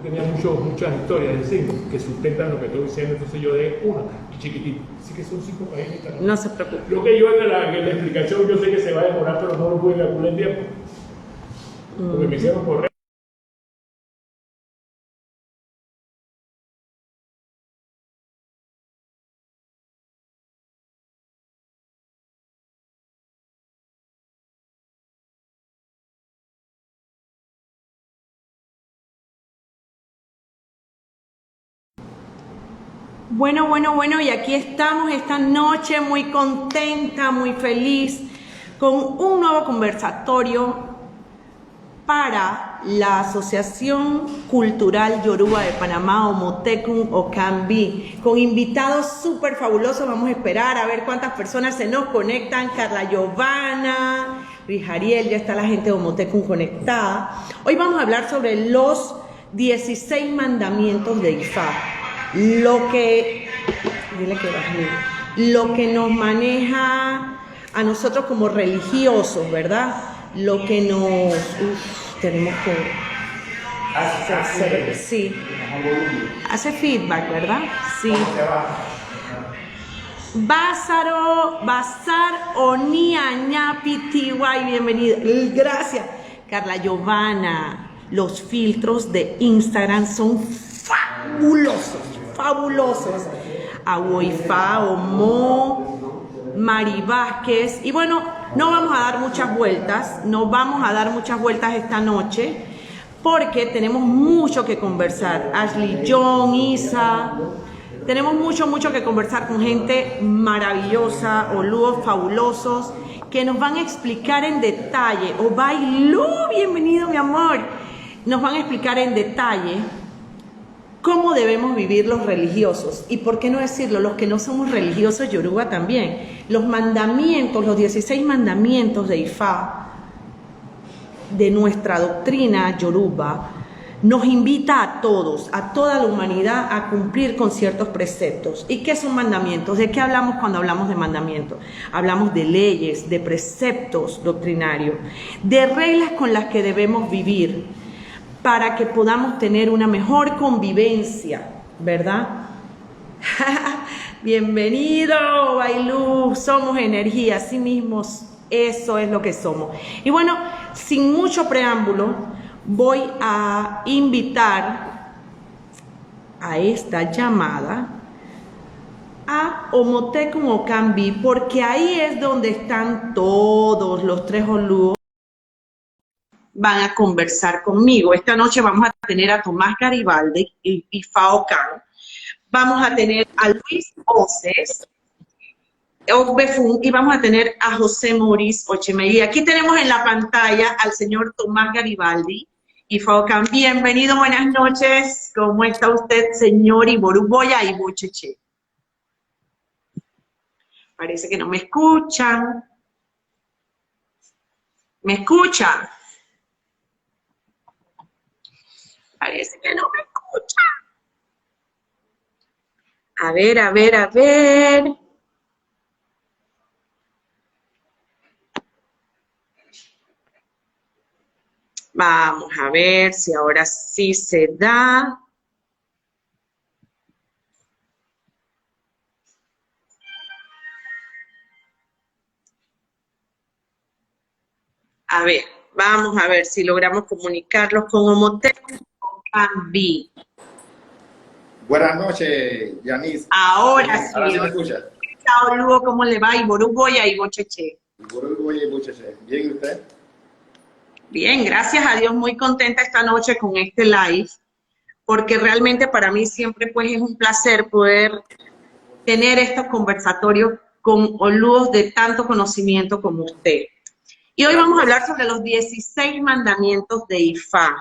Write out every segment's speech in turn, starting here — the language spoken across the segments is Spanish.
tenía muchas historias de signos que sustentan lo que estoy diciendo, entonces yo de una chiquitita. Así que son 5 páginas. No se preocupe. Lo que yo en la explicación, yo sé que se va a demorar, pero no lo pude calcular el tiempo. Porque me hicieron correr. Bueno, y aquí estamos esta noche muy contenta, muy feliz, con un nuevo conversatorio para la Asociación Cultural Yoruba de Panamá, Omotekun Okambi, con invitados súper fabulosos. Vamos a esperar a ver cuántas personas se nos conectan. Carla Giovanna, Luis Ariel, ya está la gente de Omotekun conectada. Hoy vamos a hablar sobre los 16 mandamientos de Ifá. Lo que nos maneja a nosotros como religiosos, ¿verdad? Lo que nos... tenemos que... sí. Hace feedback, ¿verdad? Sí. Bazar Oniañapi Tiwai, bienvenida. Gracias. Carla Giovanna, los filtros de Instagram son fabulosos. Aguifa, Omo, Mari Vázquez. Y bueno, no vamos a dar muchas vueltas esta noche, porque tenemos mucho que conversar. Ashley John, Isa, tenemos mucho que conversar con gente maravillosa, olúos fabulosos, que nos van a explicar en detalle. Obailu, bienvenido mi amor. Nos van a explicar en detalle cómo debemos vivir los religiosos, y por qué no decirlo, los que no somos religiosos yoruba también. Los mandamientos, los 16 mandamientos de Ifá, de nuestra doctrina yoruba, nos invita a todos, a toda la humanidad, a cumplir con ciertos preceptos. ¿Y qué son mandamientos? ¿De qué hablamos cuando hablamos de mandamientos? Hablamos de leyes, de preceptos doctrinarios, de reglas con las que debemos vivir, para que podamos tener una mejor convivencia, ¿verdad? Bienvenido, Bailú, somos energía, así mismos, eso es lo que somos. Y bueno, sin mucho preámbulo, voy a invitar a esta llamada a Omotekun Okambi, porque ahí es donde están todos los 3 olúos. Van a conversar conmigo. Esta noche vamos a tener a Tomás Garibaldi y Fao Can. Vamos a tener a Luis Oces, Ogbefun, y vamos a tener a José Maurice Ochemeí. Aquí tenemos en la pantalla al señor Tomás Garibaldi y Fao Can. Bienvenido, buenas noches. ¿Cómo está usted, señor Iboruboya y Bocheche? Parece que no me escuchan. ¿Me escuchan? Parece que no me escucha. A ver. Vamos a ver si ahora sí se da. A ver, vamos a ver si logramos comunicarlos con Omotekun Okambi. Buenas noches, Yanis. Ahora sí. Ahora sí me escucha. Chao, Lugo, ¿cómo le va? Iboruboya y Bocheche. Iboruboya y Bocheche. ¿Bien usted? Bien, gracias a Dios, muy contenta esta noche con este live, porque realmente para mí siempre pues es un placer poder tener estos conversatorios con olúos de tanto conocimiento como usted. Y hoy vamos a hablar sobre los 16 mandamientos de Ifá.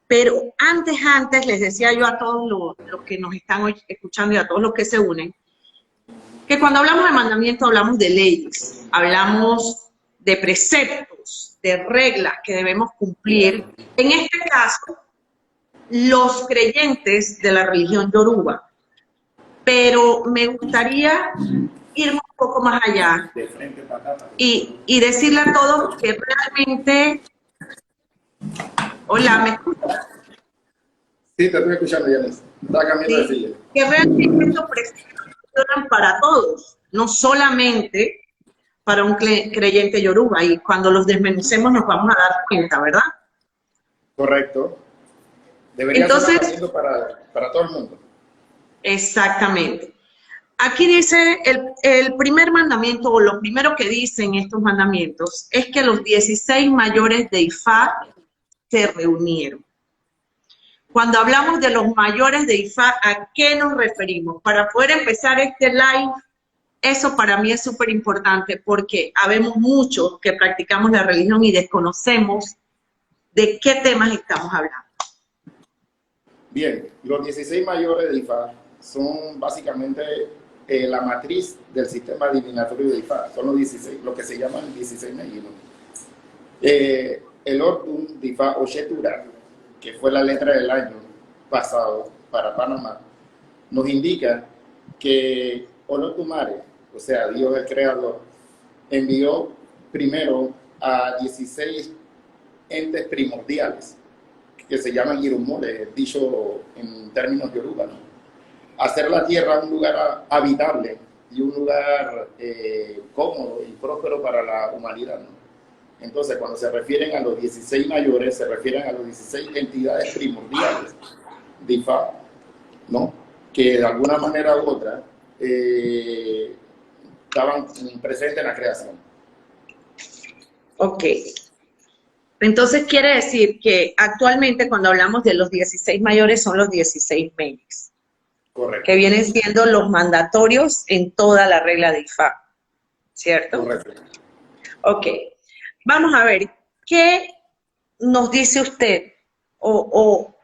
Pero antes les decía yo a todos los que nos están hoy escuchando y a todos los que se unen, que cuando hablamos de mandamientos hablamos de leyes, hablamos de preceptos, de reglas que debemos cumplir. En este caso, los creyentes de la religión yoruba. Pero me gustaría irme un poco más allá y decirle a todos que realmente... Hola, ¿me escuchas? Sí, te estoy escuchando, Yanis. Estaba cambiando de ¿Sí? silla. Que vean que estos preceptos funcionan para todos, no solamente para un creyente yoruba. Y cuando los desmenucemos nos vamos a dar cuenta, ¿verdad? Correcto. Debería ser Entonces, mandamiento para todo el mundo. exactamente. Aquí dice el primer mandamiento, o lo primero que dicen estos mandamientos, es que los 16 mayores de Ifá se reunieron. Cuando hablamos de los mayores de Ifá, ¿a qué nos referimos? Para poder empezar este live, eso para mí es súper importante porque habemos muchos que practicamos la religión y desconocemos de qué temas estamos hablando. Bien, los 16 mayores de Ifá son básicamente la matriz del sistema adivinatorio de Ifá. Son los 16, lo que se llaman 16 Meguinos. El Ordun de Ifá Ochetura, que fue la letra del año pasado para Panamá, nos indica que Olotumare, o sea, Dios el Creador, envió primero a 16 entes primordiales, que se llaman Irumole, dicho en términos yoruba, ¿no? Hacer la tierra un lugar habitable y un lugar cómodo y próspero para la humanidad, ¿no? Entonces, cuando se refieren a los 16 mayores, se refieren a los 16 entidades primordiales de Ifá, ¿no? Que de alguna manera u otra estaban presentes en la creación. Ok. Entonces quiere decir que actualmente cuando hablamos de los 16 mayores son los 16 meses, Correcto. que vienen siendo los mandatorios en toda la regla de Ifá, ¿cierto? Correcto. Ok. Vamos a ver, ¿qué nos dice usted o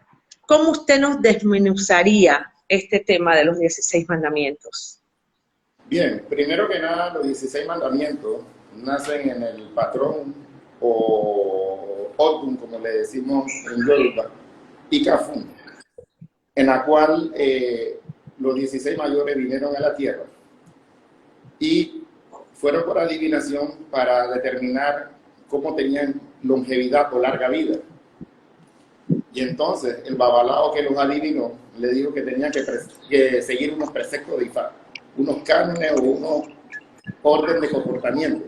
cómo usted nos desmenuzaría este tema de los 16 mandamientos? Bien, primero que nada, los 16 mandamientos nacen en el patrón o Odun, como le decimos en Yoruba, y Kafun, en la cual los 16 mayores vinieron a la tierra y fueron por adivinación para determinar cómo tenían longevidad o larga vida. Y entonces el babalao que los adivinó le dijo que tenían que seguir unos preceptos de Ifá, unos cánones o unos orden de comportamiento.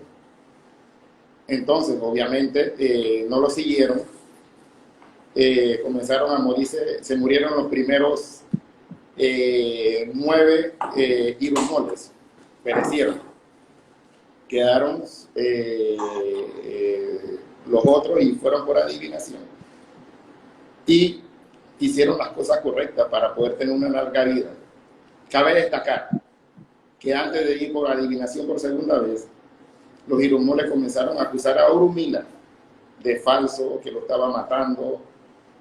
Entonces, obviamente, no lo siguieron, comenzaron a morirse, se murieron los primeros 9 irumoles, perecieron. Quedaron los otros y fueron por adivinación. Y hicieron las cosas correctas para poder tener una larga vida. Cabe destacar que antes de ir por adivinación por segunda vez, los irumoles comenzaron a acusar a Orunmila de falso, que lo estaba matando,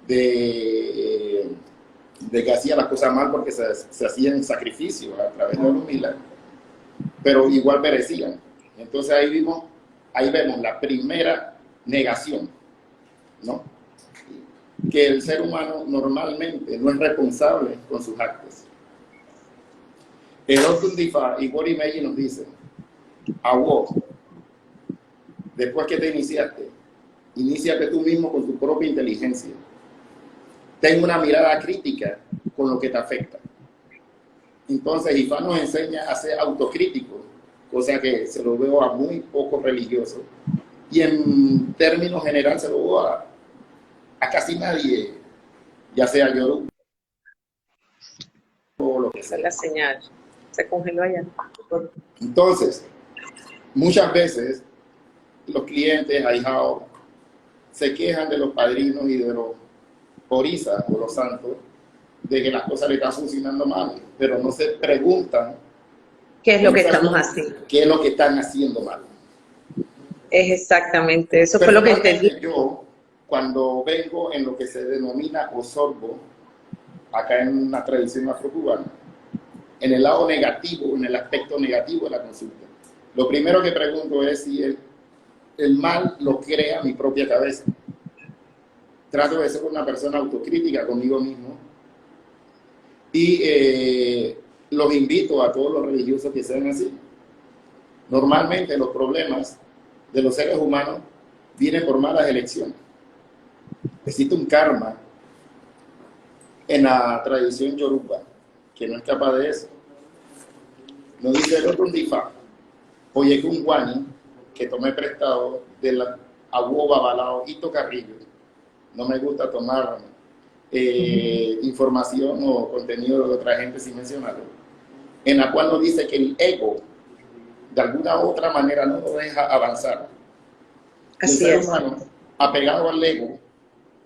de que hacía las cosas mal porque se hacían sacrificios a través de Orunmila, pero igual perecían. Entonces ahí vemos la primera negación, ¿no? Que el ser humano normalmente no es responsable con sus actos. El Ordun de Ifá y Bori Meji nos dice: a vos, después que te iníciate tú mismo con tu propia inteligencia. Ten una mirada crítica con lo que te afecta. Entonces Ifá nos enseña a ser autocríticos, cosa que se lo veo a muy pocos religiosos. Y en términos generales se lo veo a casi nadie, ya sea yoruba o lo que sea. La señal se congeló allá. Entonces, muchas veces los clientes ahijados se quejan de los padrinos y de los orisas o los santos de que las cosas le están funcionando mal, pero no se preguntan ¿Qué es lo que estamos haciendo? qué es lo que están haciendo mal. Es exactamente, eso fue lo que entendí. Yo, cuando vengo en lo que se denomina osorbo, acá en una tradición afrocubana, en el lado negativo, en el aspecto negativo de la consulta, lo primero que pregunto es si el mal lo crea mi propia cabeza. Trato de ser una persona autocrítica conmigo mismo y los invito a todos los religiosos que sean así. Normalmente los problemas de los seres humanos vienen por malas elecciones. Existe un karma en la tradición yoruba, que no escapa de eso. Nos dice el otro difa, oye que un guani que tomé prestado de la abuo babalao y tocarrillo. No me gusta tomar información o contenido de otra gente sin mencionarlo, en la cual nos dice que el ego de alguna u otra manera no nos deja avanzar. El ser humano apegado al ego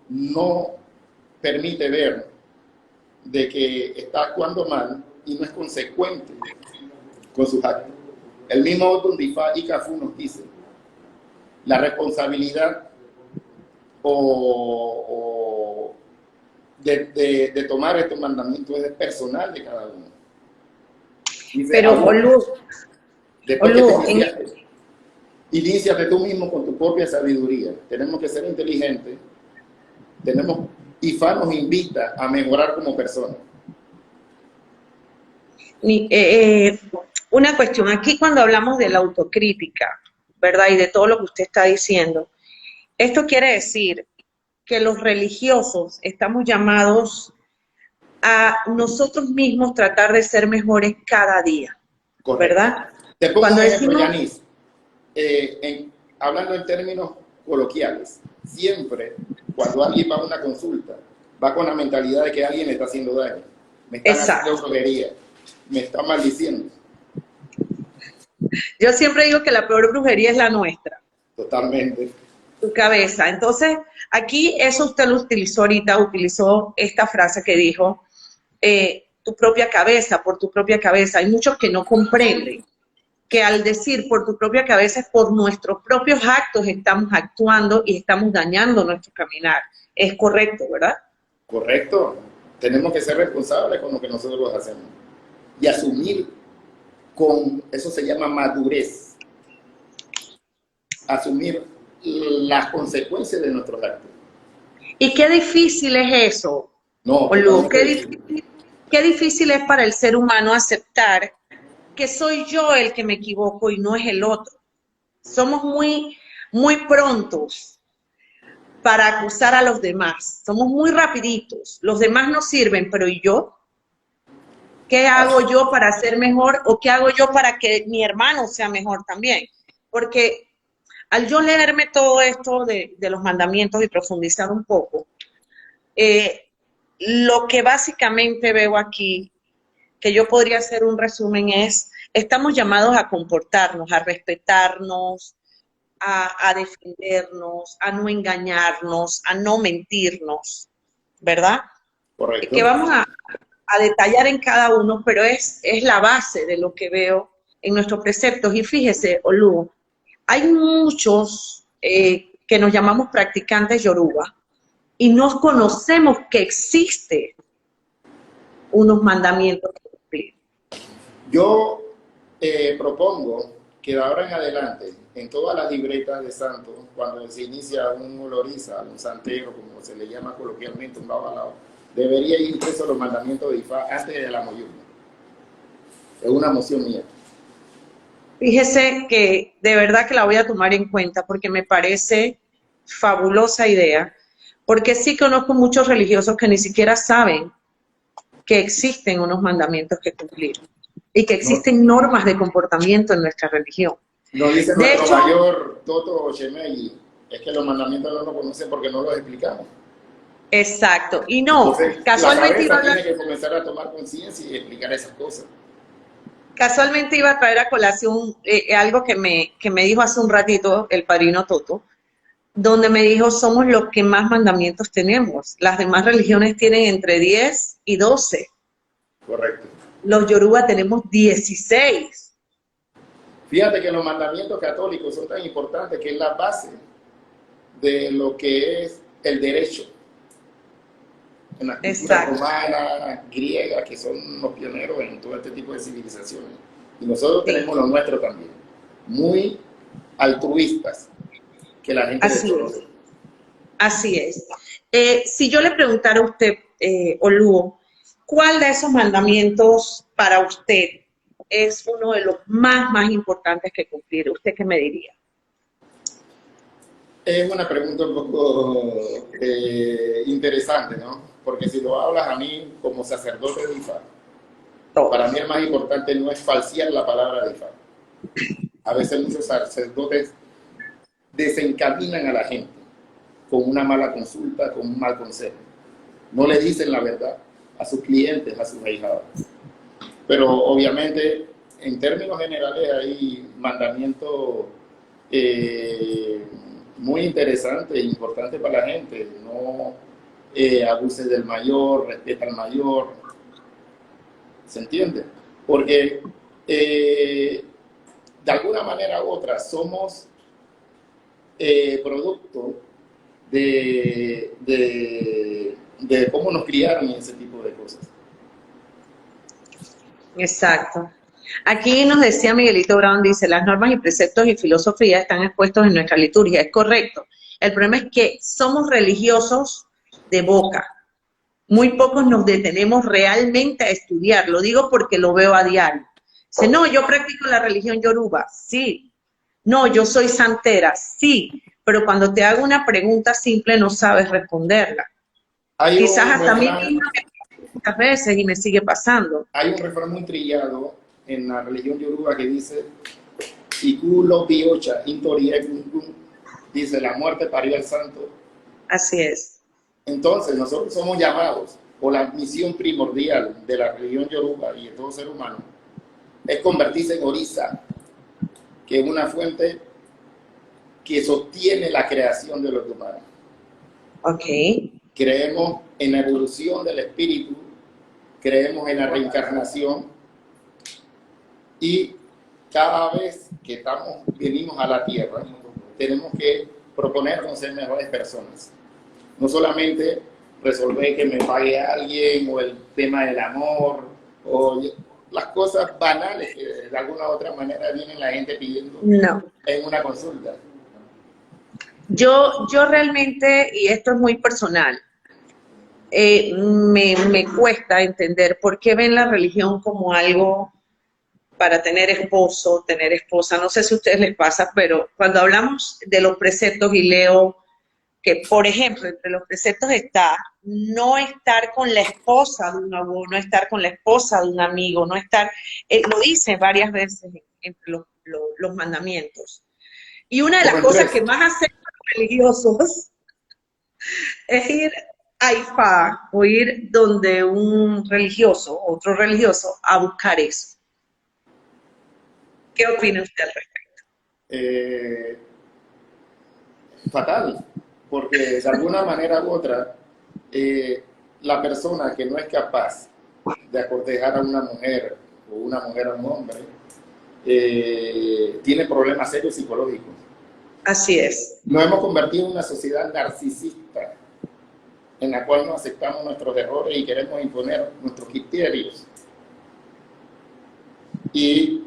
no permite ver de que está actuando mal y no es consecuente con sus actos. El mismo Otun Difa y Cafu nos dice la responsabilidad de tomar estos mandamientos es personal de cada uno. Dice, pero Olu, después que te iniciate tú mismo con tu propia sabiduría. Tenemos que ser inteligentes. IFA nos invita a mejorar como personas. una cuestión, aquí cuando hablamos de la autocrítica, ¿verdad? Y de todo lo que usted está diciendo, esto quiere decir que los religiosos estamos llamados a nosotros mismos tratar de ser mejores cada día, Correcto. ¿verdad? Te pongo Cuando un ejemplo, decimos, Yanis, hablando en términos coloquiales, siempre cuando alguien va a una consulta, va con la mentalidad de que alguien le está haciendo daño, me están haciendo brujería, me están maldiciendo. yo siempre digo que la peor brujería es la nuestra. Totalmente. Tu cabeza. Entonces, aquí eso usted lo utilizó ahorita, utilizó esta frase que dijo, tu propia cabeza, por tu propia cabeza. Hay muchos que no comprenden que al decir por tu propia cabeza es por nuestros propios actos estamos actuando y estamos dañando nuestro caminar. Es correcto, ¿verdad? Correcto. Tenemos que ser responsables con lo que nosotros hacemos y asumir con, eso se llama madurez, asumir las consecuencias de nuestros actos. Y qué difícil es eso, No, Olu, qué difícil es para el ser humano aceptar que soy yo el que me equivoco y no es el otro. Somos muy prontos para acusar a los demás. Somos muy rapiditos. Los demás no sirven, pero ¿y yo? ¿Qué hago yo para ser mejor? ¿O qué hago yo para que mi hermano sea mejor también? Porque al yo leerme todo esto de los mandamientos y profundizar un poco, lo que básicamente veo aquí, que yo podría hacer un resumen es, estamos llamados a comportarnos, a respetarnos, a defendernos, a no engañarnos, a no mentirnos, ¿verdad? Correcto. Que vamos a detallar en cada uno, pero es la base de lo que veo en nuestros preceptos. Y fíjese, Olu, hay muchos que nos llamamos practicantes yoruba y no conocemos que existe unos mandamientos que cumplir. Yo propongo que de ahora en adelante, en todas las libretas de santos, cuando se inicia un oloriza, un santero, como se le llama coloquialmente, un babalao, debería ir impreso los mandamientos de Ifá antes de la moyuma. Es una moción mía. Fíjese que de verdad que la voy a tomar en cuenta porque me parece fabulosa idea, porque sí conozco muchos religiosos que ni siquiera saben que existen unos mandamientos que cumplir y que existen normas de comportamiento en nuestra religión. Nos dice De nuestro hecho, mayor Toto Shemeyi, es que los mandamientos no los conocen porque no los explicamos. exacto, y no, Entonces, casualmente la cabeza tiene que comenzar a tomar conciencia y explicar esas cosas. Casualmente iba a traer a colación algo que me dijo hace un ratito el padrino Toto, donde me dijo, somos los que más mandamientos tenemos. Las demás religiones tienen entre 10 y 12. Correcto. Los yoruba tenemos 16. Fíjate que los mandamientos católicos son tan importantes que es la base de lo que es el derecho. En la cultura romana, griega, que son los pioneros en todo este tipo de civilizaciones. Y nosotros tenemos lo nuestro también. Muy altruistas, que la gente desconoce. Así es. Si yo le preguntara a usted, Oluo, ¿cuál de esos mandamientos para usted es uno de los más importantes que cumplir? ¿Usted qué me diría? Es una pregunta un poco interesante, ¿no? Porque si lo hablas a mí como sacerdote de IFA, para mí el más importante no es falsear la palabra de IFA. A veces muchos sacerdotes desencaminan a la gente con una mala consulta, con un mal consejo. No le dicen la verdad a sus clientes, a sus ahijados. Pero obviamente, en términos generales, hay mandamientos muy interesantes e importantes para la gente. No abuses del mayor, respeta al mayor. ¿Se entiende? Porque de alguna manera u otra somos producto de cómo nos criaron en ese tipo de cosas. Exacto. Aquí nos decía Miguelito Brown, dice, las normas y preceptos y filosofía están expuestos en nuestra liturgia. Es correcto. El problema es que somos religiosos de boca. Muy pocos nos detenemos realmente a estudiar. Lo digo porque lo veo a diario. Dice, no, yo practico la religión yoruba. Sí. No, yo soy santera. Sí. Pero cuando te hago una pregunta simple no sabes responderla. Quizás hasta a mí misma muchas veces y me sigue pasando. Hay un refrán muy trillado en la religión yoruba que dice, Ikulo Biocha, Intorie, dice, la muerte parió al santo. Así es. Entonces, nosotros somos llamados, o la misión primordial de la religión yoruba y de todo ser humano, es convertirse en Orisa, que es una fuente que sostiene la creación de los humanos. Ok. Creemos en la evolución del espíritu, creemos en la reencarnación y cada vez que venimos a la tierra, tenemos que proponernos ser mejores personas. No solamente resolver que me pague alguien o el tema del amor o las cosas banales que de alguna u otra manera viene la gente pidiendo en una consulta. Yo realmente, y esto es muy personal, me cuesta entender por qué ven la religión como algo para tener esposo, tener esposa. No sé si a ustedes les pasa, pero cuando hablamos de los preceptos y leo que, por ejemplo, entre los preceptos está no estar con la esposa de un abuelo, no estar con la esposa de un amigo, no estar, lo dice varias veces entre los mandamientos. Y una de las cosas que más hacen los religiosos es ir a Ifá o ir donde un religioso, otro religioso, a buscar eso. ¿Qué opina usted al respecto? Fatal, porque de alguna manera u otra, la persona que no es capaz de acortejar a una mujer o una mujer a un hombre, tiene problemas serios psicológicos. Así es. Nos hemos convertido en una sociedad narcisista, en la cual no aceptamos nuestros errores y queremos imponer nuestros criterios. Y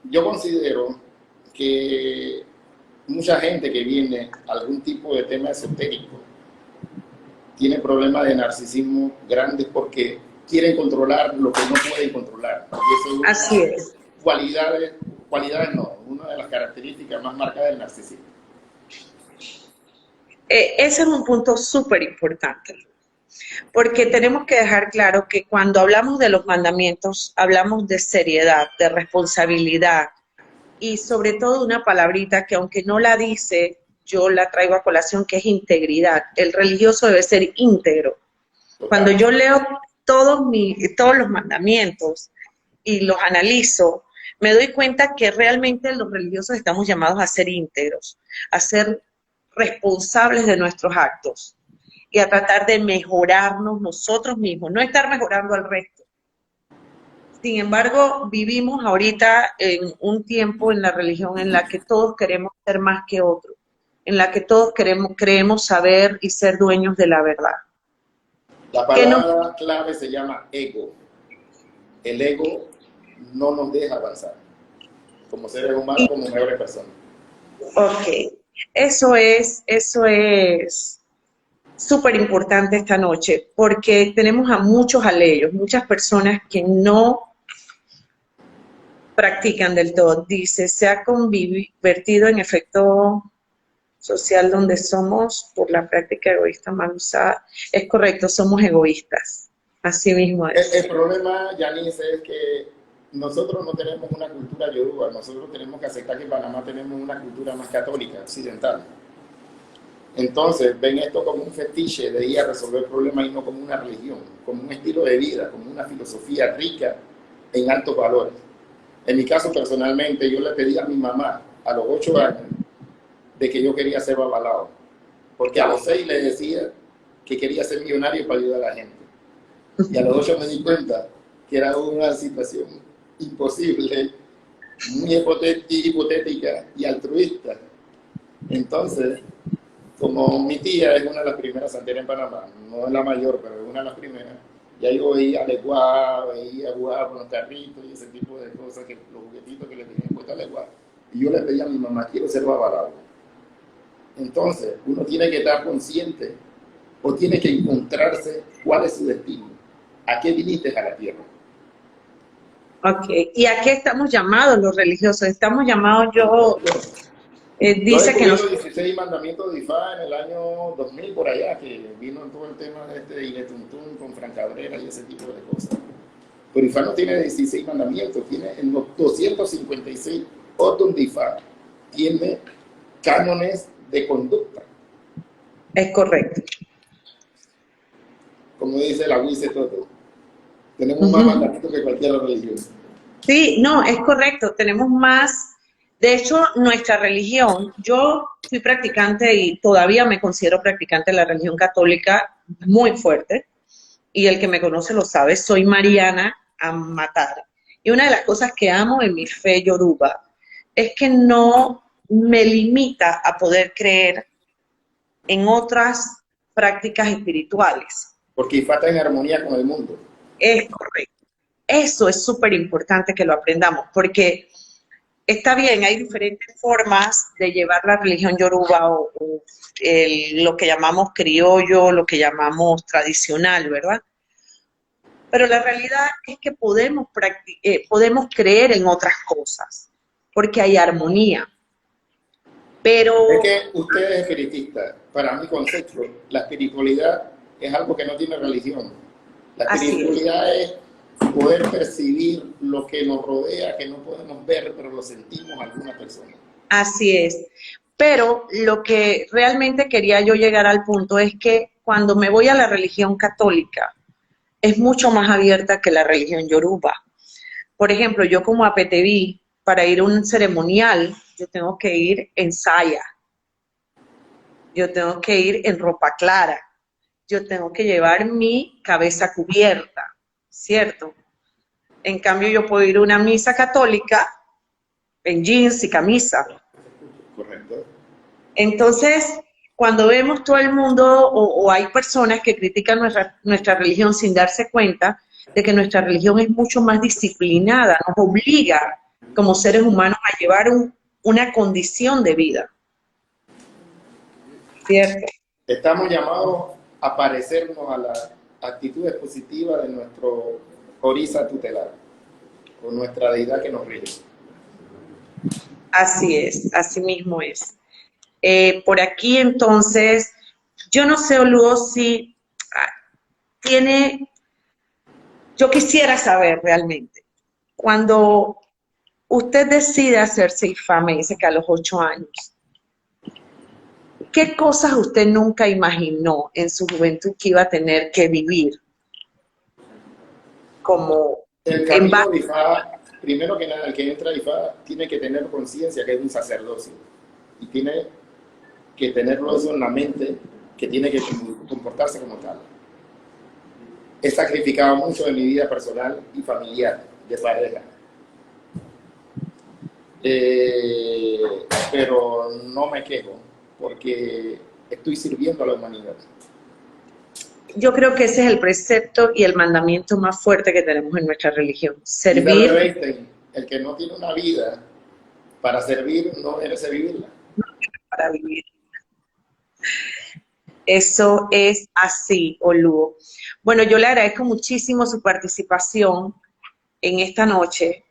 yo considero que mucha gente que viene a algún tipo de tema esotérico tiene problemas de narcisismo grandes porque quieren controlar lo que no pueden controlar. Y eso es así es. Cualidades no, una de las características más marcadas del narcisismo. Ese es un punto súper importante, porque tenemos que dejar claro que cuando hablamos de los mandamientos, hablamos de seriedad, de responsabilidad y sobre todo una palabrita que aunque no la dice, yo la traigo a colación, que es integridad. El religioso debe ser íntegro. Cuando yo leo todos los mandamientos y los analizo, me doy cuenta que realmente los religiosos estamos llamados a ser íntegros, a ser responsables de nuestros actos y a tratar de mejorarnos nosotros mismos, no estar mejorando al resto. Sin embargo, vivimos ahorita en un tiempo en la religión en la que todos queremos ser más que otros, en la que todos creemos saber y ser dueños de la verdad. La palabra clave se llama ego. El ego no nos deja avanzar como seres humanos, como mejores personas. Ok, eso es súper importante esta noche, porque tenemos a muchos aleyos, muchas personas que no practican del todo. Dice, se ha convertido en efecto social donde somos por la práctica egoísta mal usada. Es correcto, somos egoístas. Así mismo es. El problema, Yanis, es que nosotros no tenemos una cultura yoruba, nosotros tenemos que aceptar que en Panamá tenemos una cultura más católica, occidental. Entonces ven esto como un fetiche de ir a resolver problemas y no como una religión, como un estilo de vida, como una filosofía rica en altos valores. En mi caso, personalmente, yo le pedí a mi mamá a los 8 años de que yo quería ser babalao, porque a los 6 le decía que quería ser millonario para ayudar a la gente. Y a los 8 me di cuenta que era una situación imposible, muy hipotética y altruista. Entonces, como mi tía es una de las primeras santeras en Panamá, no es la mayor, pero es una de las primeras, ya yo veía Leguá, veía jugar con los carritos y ese tipo de cosas, que los juguetitos que le tenían puesto a Leguá. Y yo le pedí a mi mamá, quiero ser babalao. Entonces, uno tiene que estar consciente o tiene que encontrarse cuál es su destino. ¿A qué viniste a la tierra? Ok, ¿y a qué estamos llamados los religiosos? Estamos llamados, dice que los nos... 16 mandamientos de IFA en el año 2000 por allá, que vino en todo el tema de Iletuntún con Fran Cabrera y ese tipo de cosas. Pero IFA no tiene 16 mandamientos, tiene en los 256 otros de IFA, tiene cánones de conducta. Es correcto. Como dice la Wiese Toto, tenemos más mandamientos que cualquier religión. Sí, no, es correcto, tenemos más. De hecho, nuestra religión, yo fui practicante y todavía me considero practicante de la religión católica muy fuerte, y el que me conoce lo sabe, soy mariana a matar. Y una de las cosas que amo en mi fe yoruba es que no me limita a poder creer en otras prácticas espirituales. Porque IFA está en armonía con el mundo. Es correcto. Eso es súper importante que lo aprendamos, porque está bien, hay diferentes formas de llevar la religión yoruba o lo que llamamos criollo, lo que llamamos tradicional, ¿verdad? Pero la realidad es que podemos creer en otras cosas, porque hay armonía. Pero Es que usted es espiritista. Para mi concepto, la espiritualidad es algo que no tiene religión. La espiritualidad es poder percibir lo que nos rodea, que no podemos ver, pero lo sentimos alguna persona. Así es. Pero lo que realmente quería yo llegar al punto es que cuando me voy a la religión católica, es mucho más abierta que la religión yoruba. Por ejemplo, yo como apeteví, para ir a un ceremonial, yo tengo que ir en saya, yo tengo que ir en ropa clara, yo tengo que llevar mi cabeza cubierta, ¿cierto? En cambio, yo puedo ir a una misa católica en jeans y camisa. Correcto. Entonces, cuando vemos todo el mundo o hay personas que critican nuestra religión sin darse cuenta de que nuestra religión es mucho más disciplinada, nos obliga como seres humanos a llevar una condición de vida. ¿Cierto? Estamos llamados a parecernos a las actitudes positivas de nuestro orisa tutelar, o nuestra deidad que nos rige. Así es, así mismo es. Por aquí entonces, yo no sé, Oluo, si tiene, yo quisiera saber realmente, cuando usted decide hacerse IFA, me dice que a los 8 años, ¿qué cosas usted nunca imaginó en su juventud que iba a tener que vivir? Como el camino de IFA, primero que nada, el que entra a IFA tiene que tener conciencia que es un sacerdocio y tiene que tenerlo eso en la mente, que tiene que comportarse como tal. He sacrificado mucho de mi vida personal y familiar, de pareja. Pero no me quejo, porque estoy sirviendo a la humanidad. Yo creo que ese es el precepto y el mandamiento más fuerte que tenemos en nuestra religión. Servir. Einstein, el que no tiene una vida para servir, no merece vivirla. Para vivir. Eso es así, Oluo. Bueno, yo le agradezco muchísimo su participación en esta noche.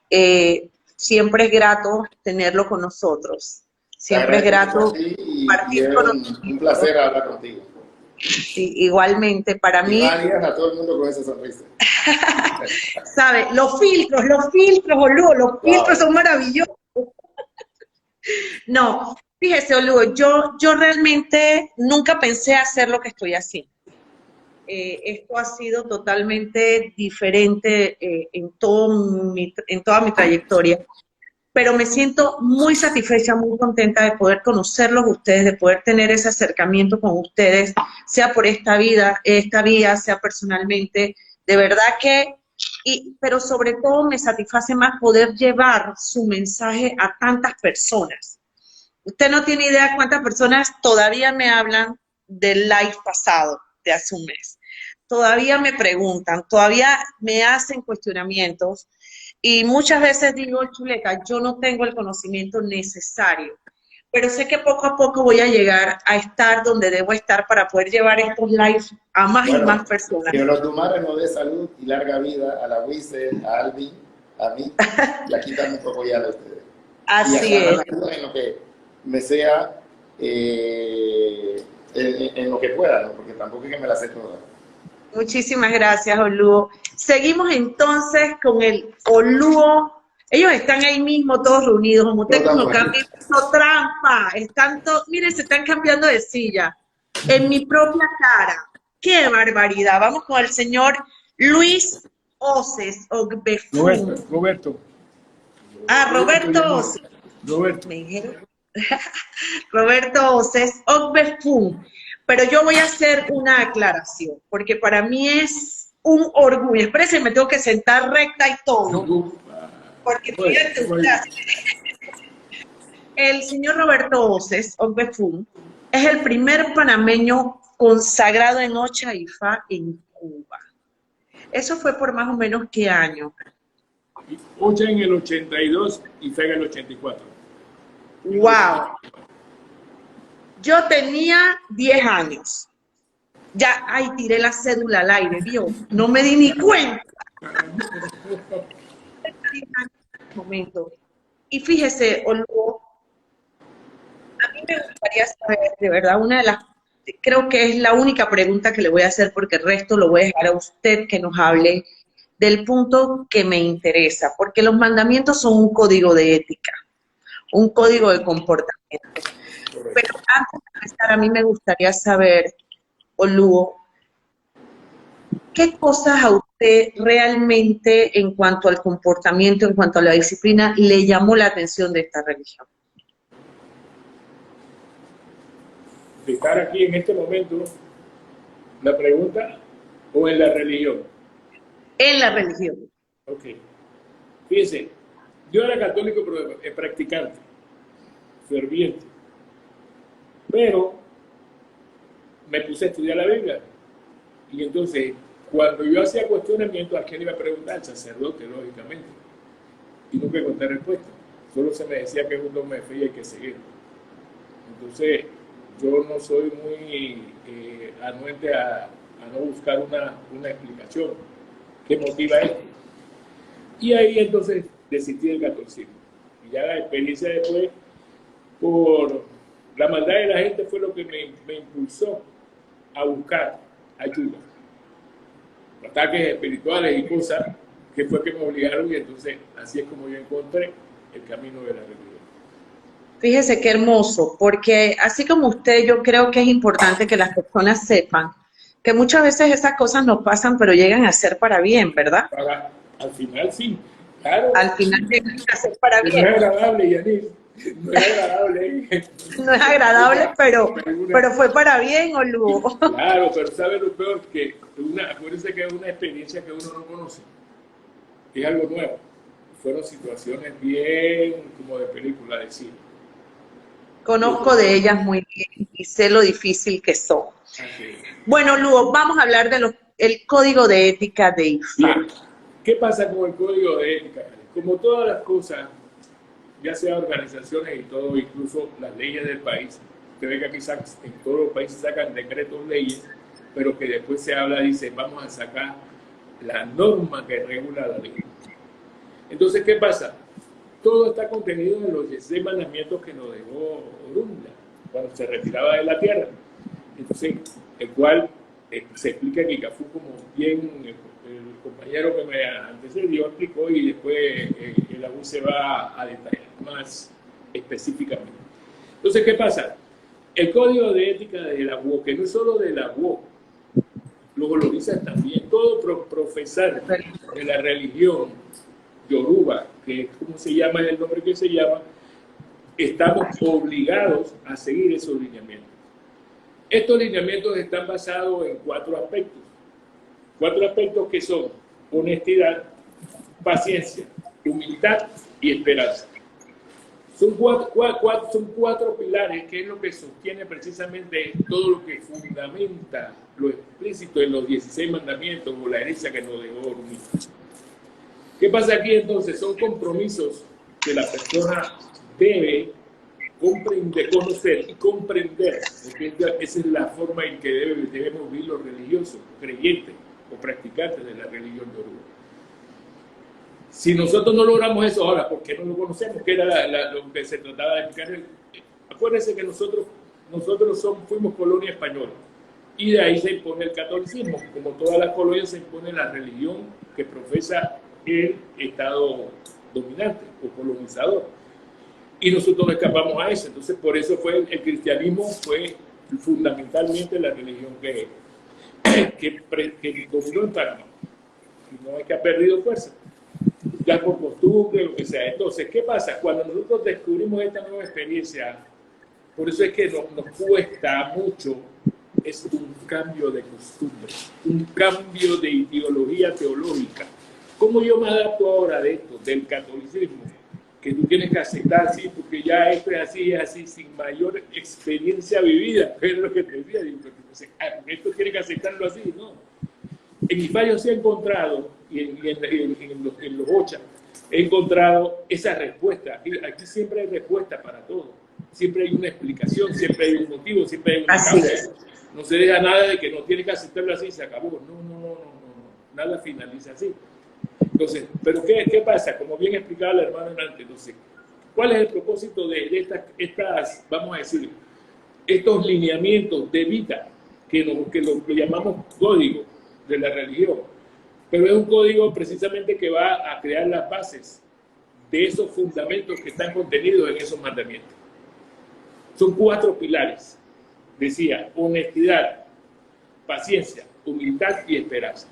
Siempre es grato tenerlo con nosotros. Siempre es grato y compartir es con un placer hablar contigo. Sí, igualmente, para Y mí, varias a todo el mundo con esa sonrisa. ¿sabe? Los filtros, boludo, los filtros son maravillosos. No, fíjese, Olugo, yo realmente nunca pensé hacer lo que estoy haciendo. Esto ha sido totalmente diferente en toda mi trayectoria, pero me siento muy satisfecha, muy contenta de poder conocerlos ustedes, de poder tener ese acercamiento con ustedes, sea por esta vía, sea personalmente. De verdad que, pero sobre todo me satisface más poder llevar su mensaje a tantas personas. Usted no tiene idea cuántas personas todavía me hablan del live pasado, de hace un mes. Todavía me preguntan, todavía me hacen cuestionamientos y muchas veces digo, Chuleta, yo no tengo el conocimiento necesario, pero sé que poco a poco voy a llegar a estar donde debo estar para poder llevar estos lives a más y más personas. Que nos Dumare nos dé salud y larga vida a la Wiesel, a Alvin, a mí, y aquí también puedo apoyar a ustedes. Así es. En lo que me sea, en lo que pueda, ¿no? Porque tampoco es que me la sé toda. Muchísimas gracias, Oluo. Seguimos entonces con el Oluo. Ellos están ahí mismo todos reunidos, como usted no cambia, hizo trampa. Miren, se están cambiando de silla. En mi propia cara. ¡Qué barbaridad! Vamos con el señor Luis Oces Ogbefun. Roberto. Ah, Roberto Oces. Roberto. Me dijeron. Roberto Oces Ogbefun. Pero yo voy a hacer una aclaración, porque para mí es un orgullo. Espérense, me tengo que sentar recta y todo. Porque fíjate usted, el señor Roberto Oces Ogbefun es el primer panameño consagrado en Ocha Ifá en Cuba. Eso fue por más o menos ¿qué año? Ocha en el 82 y Ifá en el 84. ¡Wow! Yo tenía 10 años. Ya, ay, tiré la cédula al aire, ¿vio? No me di ni cuenta. Momento. Y fíjese, Oluo, a mí me gustaría saber, de verdad, creo que es la única pregunta que le voy a hacer, porque el resto lo voy a dejar a usted que nos hable del punto que me interesa, porque los mandamientos son un código de ética, un código de comportamiento. Pero antes de empezar, a mí me gustaría saber, Oluo, ¿qué cosas a usted realmente en cuanto al comportamiento, en cuanto a la disciplina, le llamó la atención de esta religión? De estar aquí en este momento, la pregunta, o en la religión. En la religión. Ok. Fíjense, yo era católico, pero practicante, ferviente. Pero me puse a estudiar la Biblia. Y entonces, cuando yo hacía cuestionamiento, ¿a quién iba a preguntar? Al sacerdote, lógicamente. Y nunca encontré respuesta. Solo se me decía que es un dogma de fe y hay que seguir. Entonces, yo no soy muy anuente a no buscar una explicación que motiva esto. Y ahí entonces desistí del catolicismo. Y ya la experiencia después, por la maldad de la gente, fue lo que me impulsó a buscar ayuda. Ataques espirituales y cosas que fue que me obligaron, y entonces así es como yo encontré el camino de la religión. Fíjese qué hermoso, porque así como usted, yo creo que es importante que las personas sepan que muchas veces esas cosas nos pasan, pero llegan a ser para bien, ¿verdad? Al final sí, claro. Al final llegan a ser para bien. No es agradable, Yanis. No es agradable. No es agradable, pero fue para bien, Oluo. Claro, pero ¿sabe lo peor? Que acuérdense que es una experiencia que uno no conoce. Es algo nuevo. Fueron situaciones bien como de película de cine. Conozco de ellas muy bien y sé lo difícil que son. Bueno, Luo, vamos a hablar del código de ética de IFA. Bien. ¿Qué pasa con el código de ética? Como todas las cosas, ya sea organizaciones y todo, incluso las leyes del país, usted ve que aquí en todos los países sacan decretos, leyes, pero que después se habla, dice, vamos a sacar la norma que regula la ley. Entonces, ¿qué pasa? Todo está contenido en los 16 mandamientos que nos dejó Orunmila cuando se retiraba de la tierra. Entonces, el cual se explica en Icafú como bien el compañero que me antecedió explicó, y después el AU se va a detallar más específicamente. Entonces, ¿qué pasa? El código de ética de la UOC, que no es solo de la UOC, lo valoriza también. Todo profesar de la religión Yoruba, que es como se llama, es el nombre que se llama, estamos obligados a seguir esos lineamientos. Estos lineamientos están basados en 4 aspectos. 4 aspectos que son honestidad, paciencia, humildad y esperanza. Son cuatro pilares que es lo que sostiene precisamente todo lo que fundamenta lo explícito en los 16 mandamientos o la herencia que nos dejó Orunmila. ¿Qué pasa aquí entonces? Son compromisos que la persona debe comprender, conocer y comprender, porque esa es la forma en que debemos vivir los religiosos, creyentes o practicantes de la religión yoruba. Si nosotros no logramos eso ahora, ¿por qué no lo conocemos? ¿Qué era lo que se trataba de explicar? Acuérdense que nosotros fuimos colonia española y de ahí se impone el catolicismo. Como todas las colonias, se impone la religión que profesa el Estado dominante o colonizador. Y nosotros no escapamos a eso. Entonces, por eso el cristianismo fue fundamentalmente la religión que dominó en Panamá. Y no es que ha perdido fuerza, ya por costumbre, lo que sea. Entonces, ¿qué pasa? Cuando nosotros descubrimos esta nueva experiencia, por eso es que nos cuesta mucho, es un cambio de costumbre, un cambio de ideología teológica. ¿Cómo yo me adapto ahora de esto, del catolicismo? Que tú tienes que aceptar, sí, porque ya esto es así, sin mayor experiencia vivida, que es lo que te decía, digo, esto tiene que aceptarlo así, ¿no? En mis fallos sí he encontrado, y en los OCHA, he encontrado esa respuesta. Aquí siempre hay respuesta para todo, siempre hay una explicación, siempre hay un motivo, siempre hay una causa. No se deja nada de que no tiene que aceptarlo así y se acabó. No, nada finaliza así. Entonces, ¿pero qué pasa? Como bien explicaba la hermana antes, entonces, ¿cuál es el propósito de estas, vamos a decir, estos lineamientos de vida que lo llamamos código de la religión? Pero es un código precisamente que va a crear las bases de esos fundamentos que están contenidos en esos mandamientos. Son 4 pilares. Decía, honestidad, paciencia, humildad y esperanza.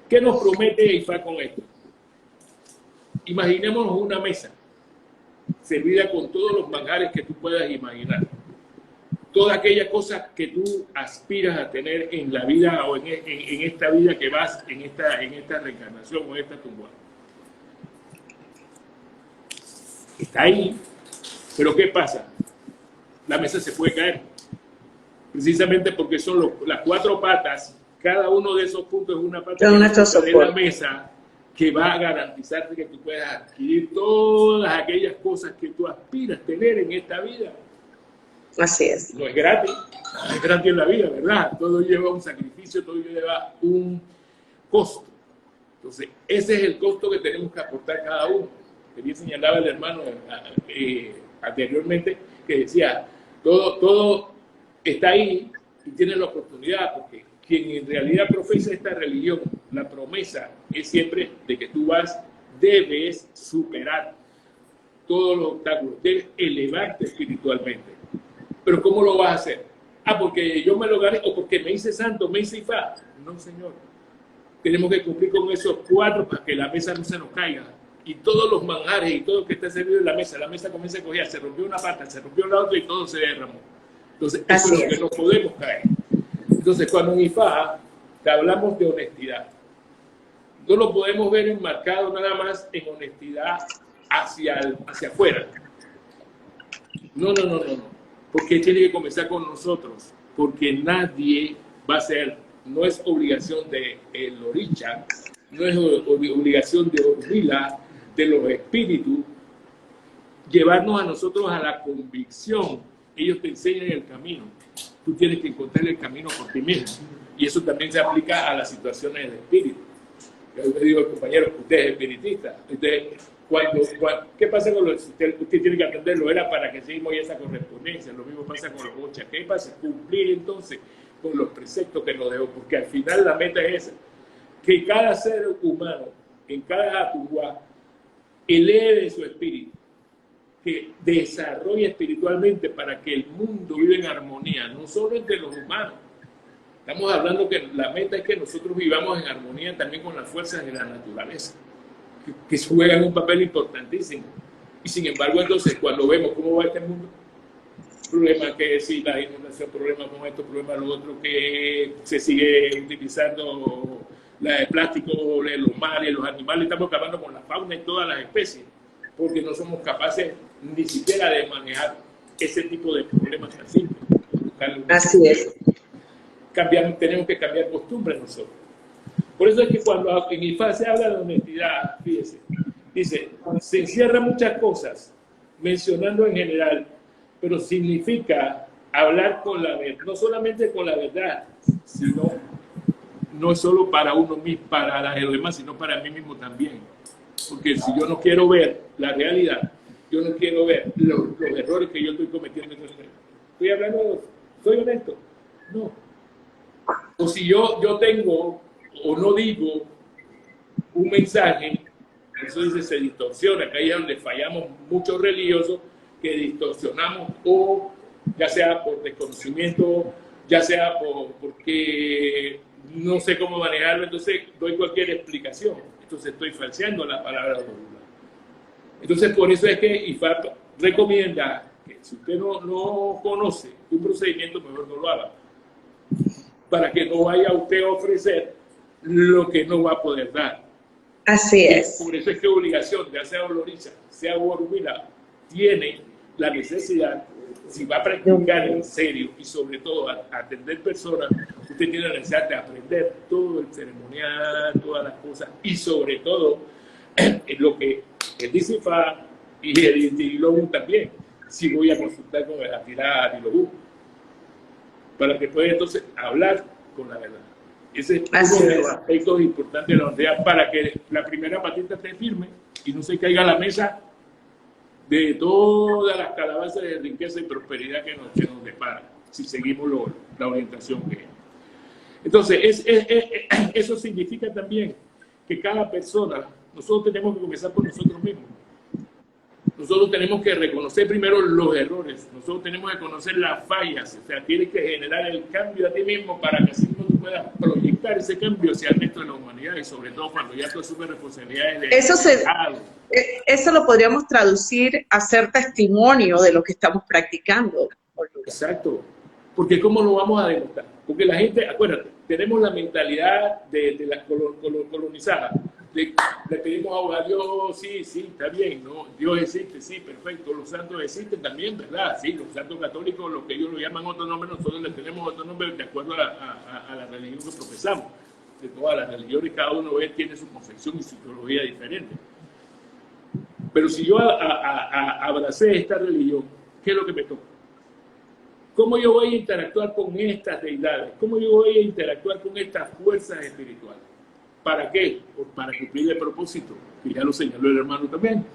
¿Qué nos promete IFA con esto? Imaginémonos una mesa servida con todos los manjares que tú puedas imaginar. Todas aquellas cosas que tú aspiras a tener en la vida o en esta vida que vas, en esta reencarnación o en esta tumba. Está ahí, pero ¿qué pasa? La mesa se puede caer, precisamente porque son las 4 patas. Cada uno de esos puntos es una pata de la mesa que va a garantizarte que tú puedas adquirir todas aquellas cosas que tú aspiras a tener en esta vida. Así es. No es gratis en la vida, ¿verdad? Todo lleva un sacrificio, todo lleva un costo. Entonces, ese es el costo que tenemos que aportar cada uno. Que bien señalaba el hermano anteriormente, que decía, todo está ahí y tienes la oportunidad, porque quien en realidad profesa esta religión, la promesa es siempre de que tú debes superar todos los obstáculos, debes elevarte espiritualmente. Pero ¿cómo lo vas a hacer? Porque yo me lo gané, o porque me hice santo, me hice IFA. No, señor. Tenemos que cumplir con esos 4 para que la mesa no se nos caiga. Y todos los manjares y todo lo que está servido en la mesa comienza a coger, se rompió una pata, se rompió la otra y todo se derramó. Entonces, eso es lo que no podemos caer. Entonces, cuando en IFA hablamos de honestidad, no lo podemos ver enmarcado nada más en honestidad hacia afuera. No. Porque tiene que comenzar con nosotros, porque nadie va a ser, no es obligación de el Oricha, no es obligación de Orunmila, de los espíritus, llevarnos a nosotros a la convicción. Ellos te enseñan el camino, tú tienes que encontrar el camino por ti mismo, y eso también se aplica a las situaciones del espíritu. Yo le digo al compañero, usted es espiritista. ¿Qué pasa con los? Usted tiene que aprenderlo, era para que seguimos esa correspondencia. Lo mismo pasa con los bochas. ¿Qué pasa? Cumplir entonces con los preceptos que nos dejó, porque al final la meta es esa, que cada ser humano, en cada atuá, eleve su espíritu, que desarrolle espiritualmente para que el mundo viva en armonía, no solo entre los humanos. Estamos hablando que la meta es que nosotros vivamos en armonía también con las fuerzas de la naturaleza, que juegan un papel importantísimo. Y sin embargo, entonces, cuando vemos cómo va este mundo, problemas que si la inundación, problemas con esto, problemas lo otro, que se sigue utilizando el plástico, los mares, los animales, estamos acabando con la fauna y todas las especies, porque no somos capaces ni siquiera de manejar ese tipo de problemas tan simples. Así es. Tenemos que cambiar costumbres nosotros. Por eso es que cuando en IFA se habla de honestidad, fíjese, dice, se encierran muchas cosas, mencionando en general, pero significa hablar con la verdad, no solamente con la verdad, sino no solo para uno mismo, para los demás, sino para mí mismo también. Porque si yo no quiero ver la realidad, yo no quiero ver los errores que yo estoy cometiendo. Estoy hablando, ¿soy honesto? No. O si yo tengo o no digo un mensaje, eso dice, se distorsiona, acá es donde fallamos muchos religiosos, que distorsionamos, o ya sea por desconocimiento, ya sea porque no sé cómo manejarlo, entonces doy cualquier explicación. Entonces estoy falseando la palabra de Dios. Entonces por eso es que IFAP recomienda que si usted no conoce un procedimiento, mejor no lo haga, para que no vaya usted a ofrecer lo que no va a poder dar. Así es. Por eso es que obligación, ya sea Oloriza, sea Borumila, tiene la necesidad, si va a practicar en serio y sobre todo a atender personas, usted tiene la necesidad de aprender todo el ceremonial, todas las cosas, y sobre todo lo que el DICIFA y el DILOBU también, si voy a consultar con el Atirá DILOBU, para que pueda entonces hablar con la verdad. Ese es uno de los aspectos importantes de la honestidad, para que la primera patita esté firme y no se caiga a la mesa de todas las calabazas de riqueza y prosperidad que nos depara, si seguimos la orientación que es. Entonces, eso significa también que cada persona, nosotros tenemos que comenzar por nosotros mismos. Nosotros tenemos que reconocer primero los errores, nosotros tenemos que conocer las fallas, o sea, tienes que generar el cambio a ti mismo para que así mismo tú puedas proyectar ese cambio hacia el resto de la humanidad, y sobre todo cuando ya tú asumes responsabilidades de eso lo podríamos traducir a ser testimonio de lo que estamos practicando. Exacto, porque ¿cómo lo vamos a demostrar? Porque la gente, acuérdate, tenemos la mentalidad de la colonizada. Le pedimos a Dios, sí, está bien, ¿no? Dios existe, sí, perfecto, los santos existen también, ¿verdad? Sí, los santos católicos, lo que ellos lo llaman otro nombre, nosotros le tenemos otro nombre de acuerdo a la religión que profesamos. De todas las religiones, cada uno tiene su concepción y su teología diferente. Pero si yo abracé esta religión, ¿qué es lo que me toca? ¿Cómo yo voy a interactuar con estas deidades? ¿Cómo yo voy a interactuar con estas fuerzas espirituales? ¿Para qué? Para cumplir el propósito, que ya lo señaló el hermano también,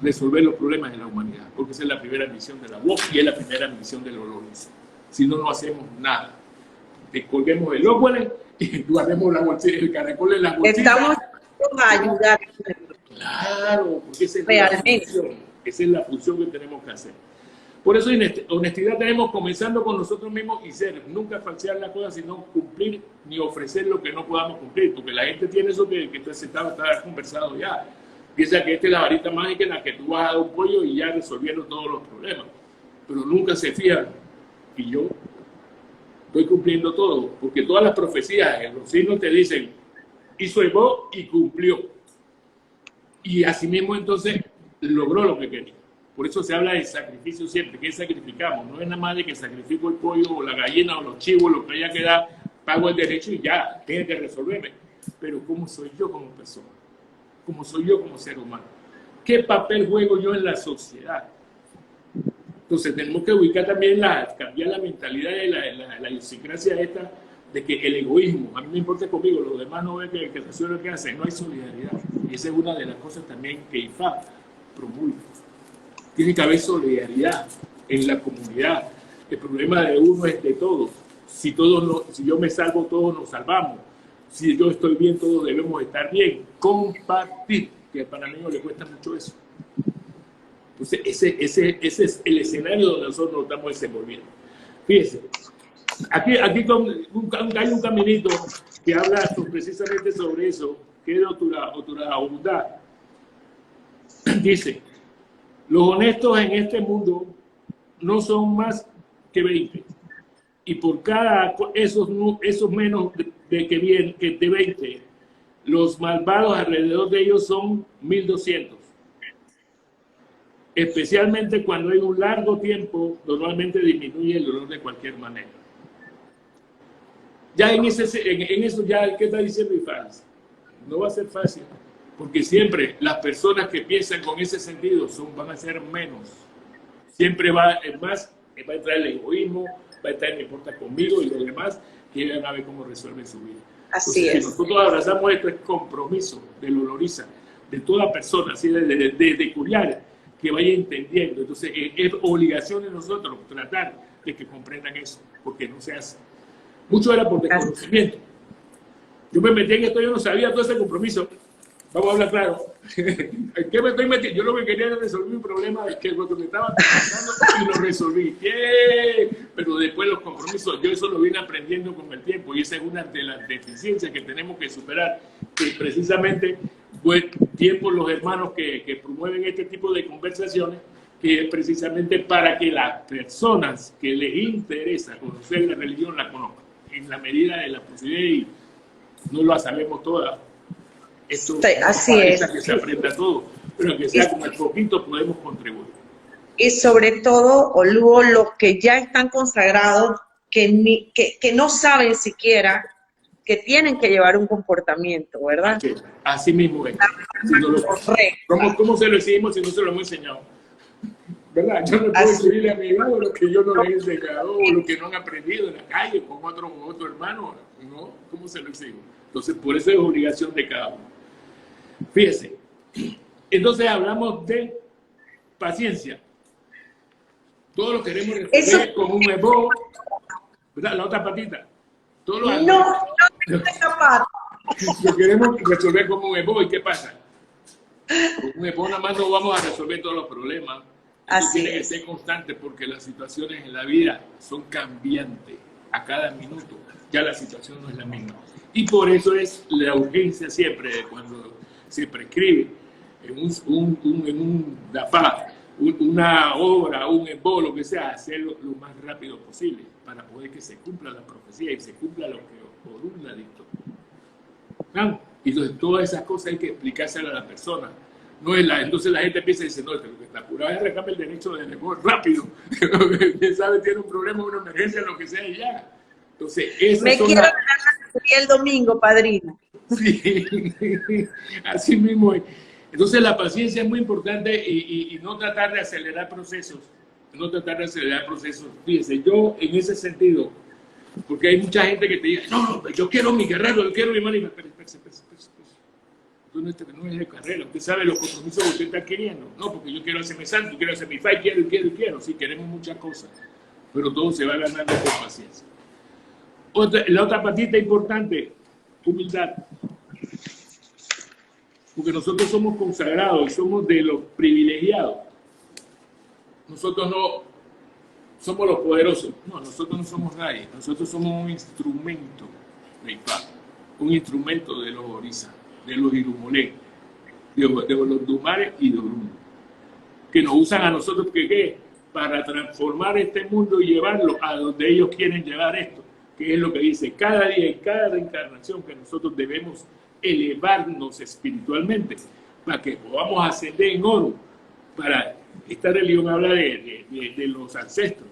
resolver los problemas de la humanidad, porque esa es la primera misión de la voz y es la primera misión del Oloriza. Si no, no hacemos nada. Descolguemos el óculos y guardemos la bolsita, el caracol en la bolsita. Estamos a ayudar. Claro, porque esa es la función que tenemos que hacer. Por eso honestidad tenemos comenzando con nosotros mismos y ser, nunca falsear las cosas, sino cumplir ni ofrecer lo que no podamos cumplir, porque la gente tiene eso que se está conversado ya. Piensa que esta es la varita mágica en la que tú vas a dar un pollo y ya resolvieron todos los problemas, pero nunca se fijan. Y yo estoy cumpliendo todo, porque todas las profecías en los signos te dicen, hizo el voz y cumplió. Y así mismo entonces logró lo que quería. Por eso se habla de sacrificio siempre, que sacrificamos. No es nada más de que sacrifico el pollo o la gallina o los chivos, lo que haya que dar, pago el derecho y ya, tiene que resolverme. Pero ¿cómo soy yo como persona? ¿Cómo soy yo como ser humano? ¿Qué papel juego yo en la sociedad? Entonces tenemos que ubicar también, cambiar la mentalidad de la idiosincrasia esta de que el egoísmo, a mí me importa conmigo, los demás no ven que resuelve lo que hace, no hay solidaridad. Y esa es una de las cosas también que IFAP promulga. Tiene que haber solidaridad en la comunidad. El problema de uno es de todos. Si yo me salvo, todos nos salvamos. Si yo estoy bien, todos debemos estar bien. Compartir, que al panameño le cuesta mucho eso. Entonces, ese es el escenario donde nosotros nos estamos desenvolviendo. Fíjense, aquí hay un caminito que habla precisamente sobre eso, que es de Oturabundá. Dice, los honestos en este mundo no son más que 20. Y por cada esos menos de 20, los malvados alrededor de ellos son 1200. Especialmente cuando hay un largo tiempo, normalmente disminuye el dolor de cualquier manera. Ya en eso ya, ¿qué está diciendo IFAS? No va a ser fácil, porque siempre las personas que piensan con ese sentido van a ser menos. Siempre va a entrar el egoísmo, va a entrar el me importa conmigo y los demás quieren a ver cómo resuelven su vida. Así Entonces, es. si nosotros abrazamos esto, es compromiso del Oloriza, de toda persona, así de Curial, que vaya entendiendo. Entonces, es obligación de nosotros tratar de que comprendan eso, porque no se hace. Mucho era por desconocimiento. Yo me metí en esto, yo no sabía todo ese compromiso. Vamos a hablar claro. ¿En qué me estoy metiendo? Yo lo que quería era resolver un problema que cuando me estaba trabajando y lo resolví. ¡Yeah! Pero después los compromisos, yo eso lo vine aprendiendo con el tiempo y esa es una de las deficiencias que tenemos que superar. Que precisamente, bien por los hermanos que promueven este tipo de conversaciones, que es precisamente para que las personas que les interesa conocer la religión la conozcan. En la medida de la posibilidad, y no lo sabemos todas. Esto sí, así es. Que se aprenda todo, pero que sea con el poquito podemos contribuir. Y sobre todo, Olúo, los que ya están consagrados, que no saben siquiera que tienen que llevar un comportamiento, ¿verdad? Así mismo es. Si no ¿Cómo se lo decimos si no se lo hemos enseñado? ¿Verdad? Yo no puedo decirle a mi hermano lo que yo no les he enseñado o lo que no han aprendido en la calle con otro hermano, ¿no? ¿Cómo se lo decimos? Entonces, por eso es obligación de cada uno. Fíjese, entonces hablamos de paciencia. Todos lo queremos resolver con un ebo, ¿verdad? La otra patita. Todos lo queremos resolver como un ebo. ¿Y qué pasa? Con un ebo nada más no vamos a resolver todos los problemas. Así tiene que ser constante porque las situaciones en la vida son cambiantes a cada minuto. Ya la situación no es la misma. Y por eso es la urgencia siempre de cuando se prescribe en un DAFA, una obra, un EBO, lo que sea, hacerlo lo más rápido posible para poder que se cumpla la profecía y se cumpla lo que Orunda dictó. ¿No? Y entonces todas esas cosas hay que explicárselas a la persona. No es entonces la gente piensa y dice, no, lo que está apurado es reclamar el derecho de EBO rápido. Quién sabe, tiene un problema, una emergencia, lo que sea y ya. Entonces, me quiero ganar el domingo, padrino. Sí, así mismo es. Entonces la paciencia es muy importante y no tratar de acelerar procesos. No tratar de acelerar procesos. Fíjense, yo en ese sentido, porque hay mucha gente que te dice, no, yo quiero mi guerrero, yo quiero mi mano. Espérese. Usted no es de carrera, usted sabe los compromisos que usted está queriendo. No, porque yo quiero hacerme santo, quiero hacer mi fight, quiero. Sí, queremos muchas cosas, pero todo se va ganando con paciencia. La otra patita importante, humildad. Porque nosotros somos consagrados y somos de los privilegiados. Nosotros no somos los poderosos. No, nosotros no somos nadie. Nosotros somos un instrumento de Ifa, un instrumento de los Orisa, de los Irumolé, de los Dumares y de Orún, que nos usan a nosotros ¿qué? Para transformar este mundo y llevarlo a donde ellos quieren llevar esto, que es lo que dice cada día y cada reencarnación que nosotros debemos elevarnos espiritualmente para que podamos ascender en oro. Para esta religión habla de los ancestros,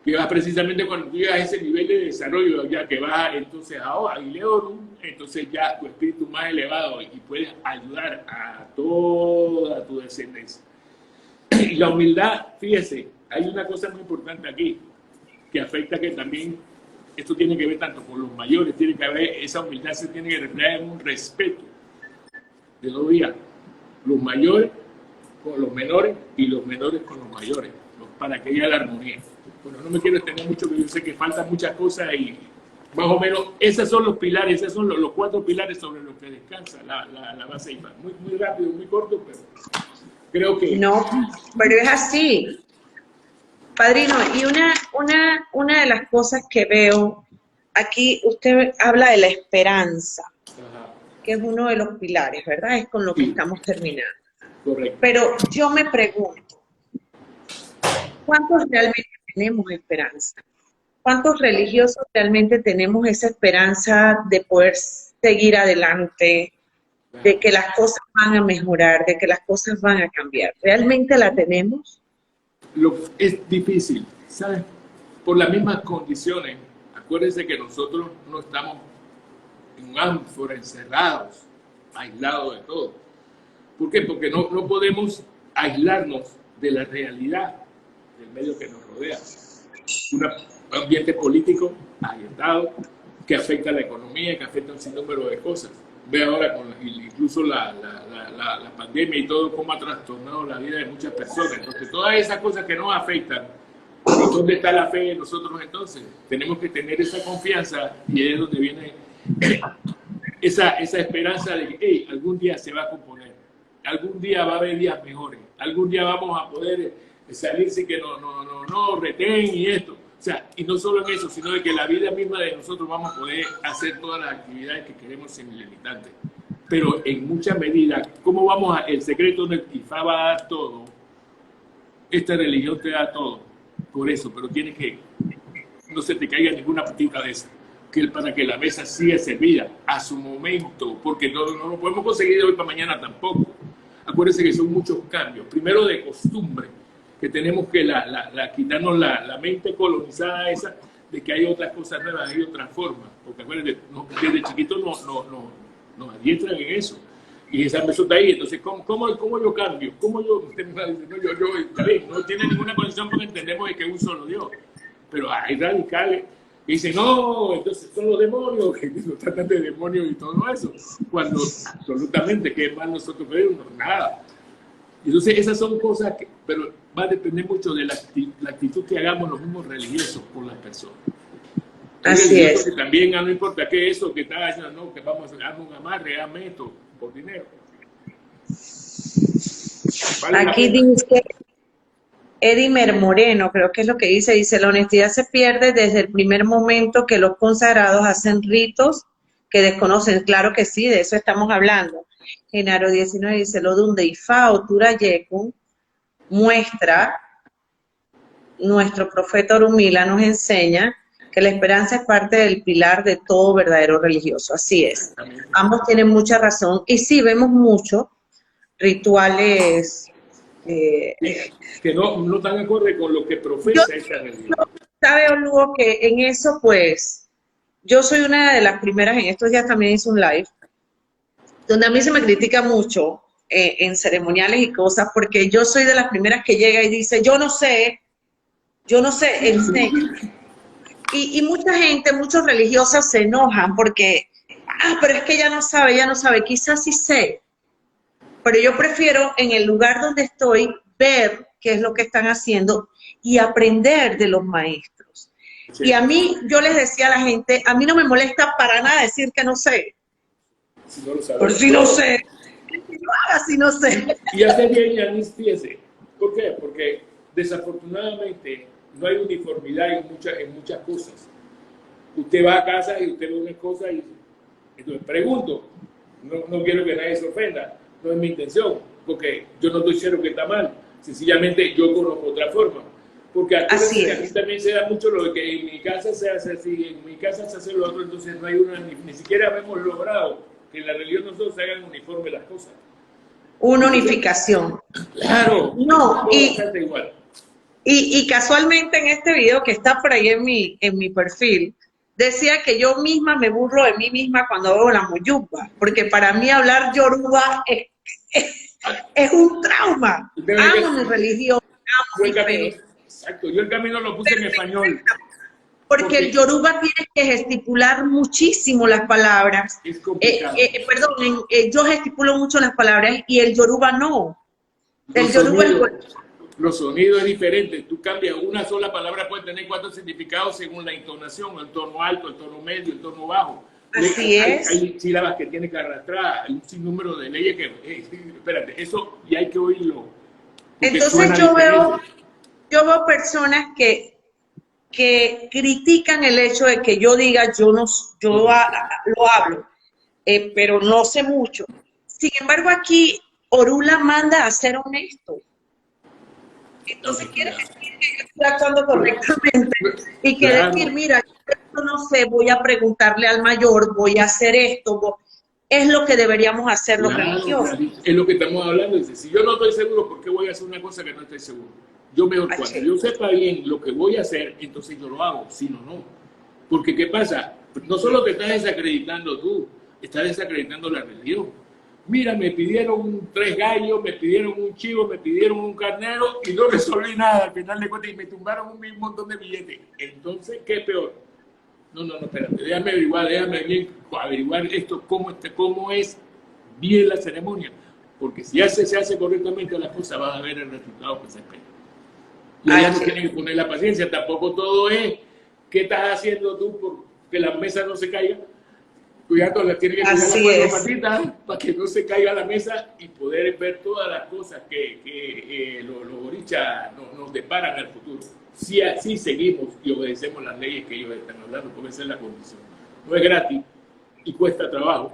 que va precisamente cuando tú llegas a ese nivel de desarrollo, ya que vas entonces a Ileorum, entonces ya tu espíritu más elevado y puedes ayudar a toda tu descendencia. Y la humildad, fíjese, hay una cosa muy importante aquí que afecta que también esto tiene que ver tanto con los mayores, tiene que haber, esa humildad se tiene que reflejar en un respeto de los días, los mayores con los menores y los menores con los mayores, para que haya la armonía. Bueno, no me quiero extender mucho, porque yo sé que faltan muchas cosas y más o menos esos son los pilares, esos son los 4 pilares sobre los que descansa la base IFA. Muy rápido, muy corto, pero creo que... No, pero es así. Padrino, y una de las cosas que veo aquí, usted habla de la esperanza, que es uno de los pilares, ¿verdad? Es con lo que estamos terminando. Correcto. Pero yo me pregunto, ¿cuántos realmente tenemos esperanza? ¿Cuántos religiosos realmente tenemos esa esperanza de poder seguir adelante, de que las cosas van a mejorar, de que las cosas van a cambiar? ¿Realmente la tenemos? Es difícil, ¿sabes? Por las mismas condiciones. Acuérdense que nosotros no estamos en un ánfora, encerrados, aislados de todo. ¿Por qué? Porque no podemos aislarnos de la realidad del medio que nos rodea. Un ambiente político agitado que afecta a la economía, que afecta a un sinnúmero de cosas. Ve ahora con incluso la pandemia y todo cómo ha trastornado la vida de muchas personas. Entonces, todas esas cosas que nos afectan, ¿dónde está la fe de nosotros entonces? Tenemos que tener esa confianza, y es donde viene esa esperanza de que hey, algún día se va a componer, algún día va a haber días mejores, algún día vamos a poder salir sin que no retén y esto. O sea, y no solo en eso, sino de que la vida misma de nosotros vamos a poder hacer todas las actividades que queremos sin limitantes. Pero en mucha medida, ¿cómo vamos a...? El secreto del IFA va a dar todo. Esta religión te da todo. Por eso, pero tienes que... No se te caiga ninguna patita de esa. Para que la mesa siga servida a su momento, porque no lo podemos conseguir de hoy para mañana tampoco. Acuérdense que son muchos cambios. Primero de costumbre, que tenemos que quitarnos la mente colonizada esa de que hay otras cosas nuevas, hay otras formas. Porque acuérdense, desde chiquitos nos adiestran en eso. Y esa eso está ahí. Entonces, ¿cómo yo cambio? ¿Cómo yo? Usted me va a decir, no, está bien, no tiene ninguna condición porque entendemos que es un solo Dios. Pero hay radicales que dicen, no, entonces son los demonios, que nos tratan de demonios y todo eso. Cuando absolutamente, ¿qué más nosotros pedimos? Nada. Entonces, esas son cosas que, pero va a depender mucho de la actitud que hagamos los mismos religiosos con las personas. Así es. Que también no importa qué eso que está haciendo, no, que vamos a hacer un amarre, hazme esto por dinero. ¿Vale? Aquí dice Edimer Moreno, creo que es lo que dice, la honestidad se pierde desde el primer momento que los consagrados hacen ritos que desconocen. Claro que sí, de eso estamos hablando. Genaro 19 dice, lo de un Deifá o Turayekun muestra, nuestro profeta Orunmila nos enseña que la esperanza es parte del pilar de todo verdadero religioso. Así es. Ambos tienen mucha razón. Y sí, vemos muchos rituales que no están acorde con lo que profesa esta religión. Sabe, Lugo, que en eso, pues, yo soy una de las primeras, en estos días también hice un live, donde a mí se me critica mucho en ceremoniales y cosas, porque yo soy de las primeras que llega y dice, yo no sé, enseña. Y mucha gente, muchos religiosos se enojan porque, pero es que ella no sabe, quizás sí sé. Pero yo prefiero en el lugar donde estoy ver qué es lo que están haciendo y aprender de los maestros. Sí. Y a mí, yo les decía a la gente, a mí no me molesta para nada decir que no sé. Si no lo sabes. Por si no sé. Que yo haga si no sé. Y hace bien, Yanis, fíjese. ¿Por qué? Porque desafortunadamente no hay uniformidad en muchas cosas. Usted va a casa y usted ve una cosa y entonces pregunto, no quiero que nadie se ofenda, no es mi intención, porque yo no estoy diciendo que está mal, sencillamente yo conozco otra forma. Porque aquí también se da mucho lo de que en mi casa se hace así, en mi casa se hace lo otro, entonces no hay ni siquiera hemos logrado que en la religión nosotros se hagan uniforme las cosas. Una unificación. Claro. No, igual. Y casualmente en este video que está por ahí en mi perfil, decía que yo misma me burlo de mí misma cuando veo la moyupa, porque para mí hablar yoruba es un trauma. Amo mi religión, amo mi fe. Exacto, yo el camino lo puse en español. Porque el yoruba tiene que gesticular muchísimo las palabras. Es complicado. Yo gesticulo mucho las palabras y el yoruba no. El yoruba Los sonidos es diferente. Tú cambias una sola palabra, puede tener 4 significados según la entonación, el tono alto, el tono medio, el tono bajo. Así es. Hay sílabas que tienes que arrastrar, hay un sinnúmero de leyes que, espérate, eso y hay que oírlo. Entonces yo veo personas que critican el hecho de que yo diga, lo hablo, pero no sé mucho. Sin embargo, aquí Orula manda a ser honesto. Entonces quiere decir que yo estoy actuando correctamente y quiere decir, mira, yo no sé, voy a preguntarle al mayor, voy a hacer esto. Es lo que deberíamos hacer los religiosos. Es lo que estamos hablando. Dice, si yo no estoy seguro, ¿por qué voy a hacer una cosa que no estoy seguro? Yo mejor cuando yo sepa bien lo que voy a hacer, entonces yo lo hago, si no, no. Porque ¿qué pasa? No solo te estás desacreditando tú, estás desacreditando la religión. Mira, me pidieron 3 gallos, me pidieron un chivo, me pidieron un carnero y no resolví nada al final de cuentas y me tumbaron un montón de billetes. Entonces, ¿qué es peor? No, espérate, déjame averiguar esto, cómo es bien la ceremonia. Porque si se hace correctamente la cosa, vas a ver el resultado que se espera. Y allá no tienen que poner la paciencia, tampoco todo es ¿qué estás haciendo tú porque la mesa no se caiga? Cuidado, la tiene que cuidar las patitas para que no se caiga la mesa y poder ver todas las cosas que los orichas nos deparan al futuro. Si así seguimos y obedecemos las leyes que ellos están hablando, porque esa es la condición. No es gratis y cuesta trabajo,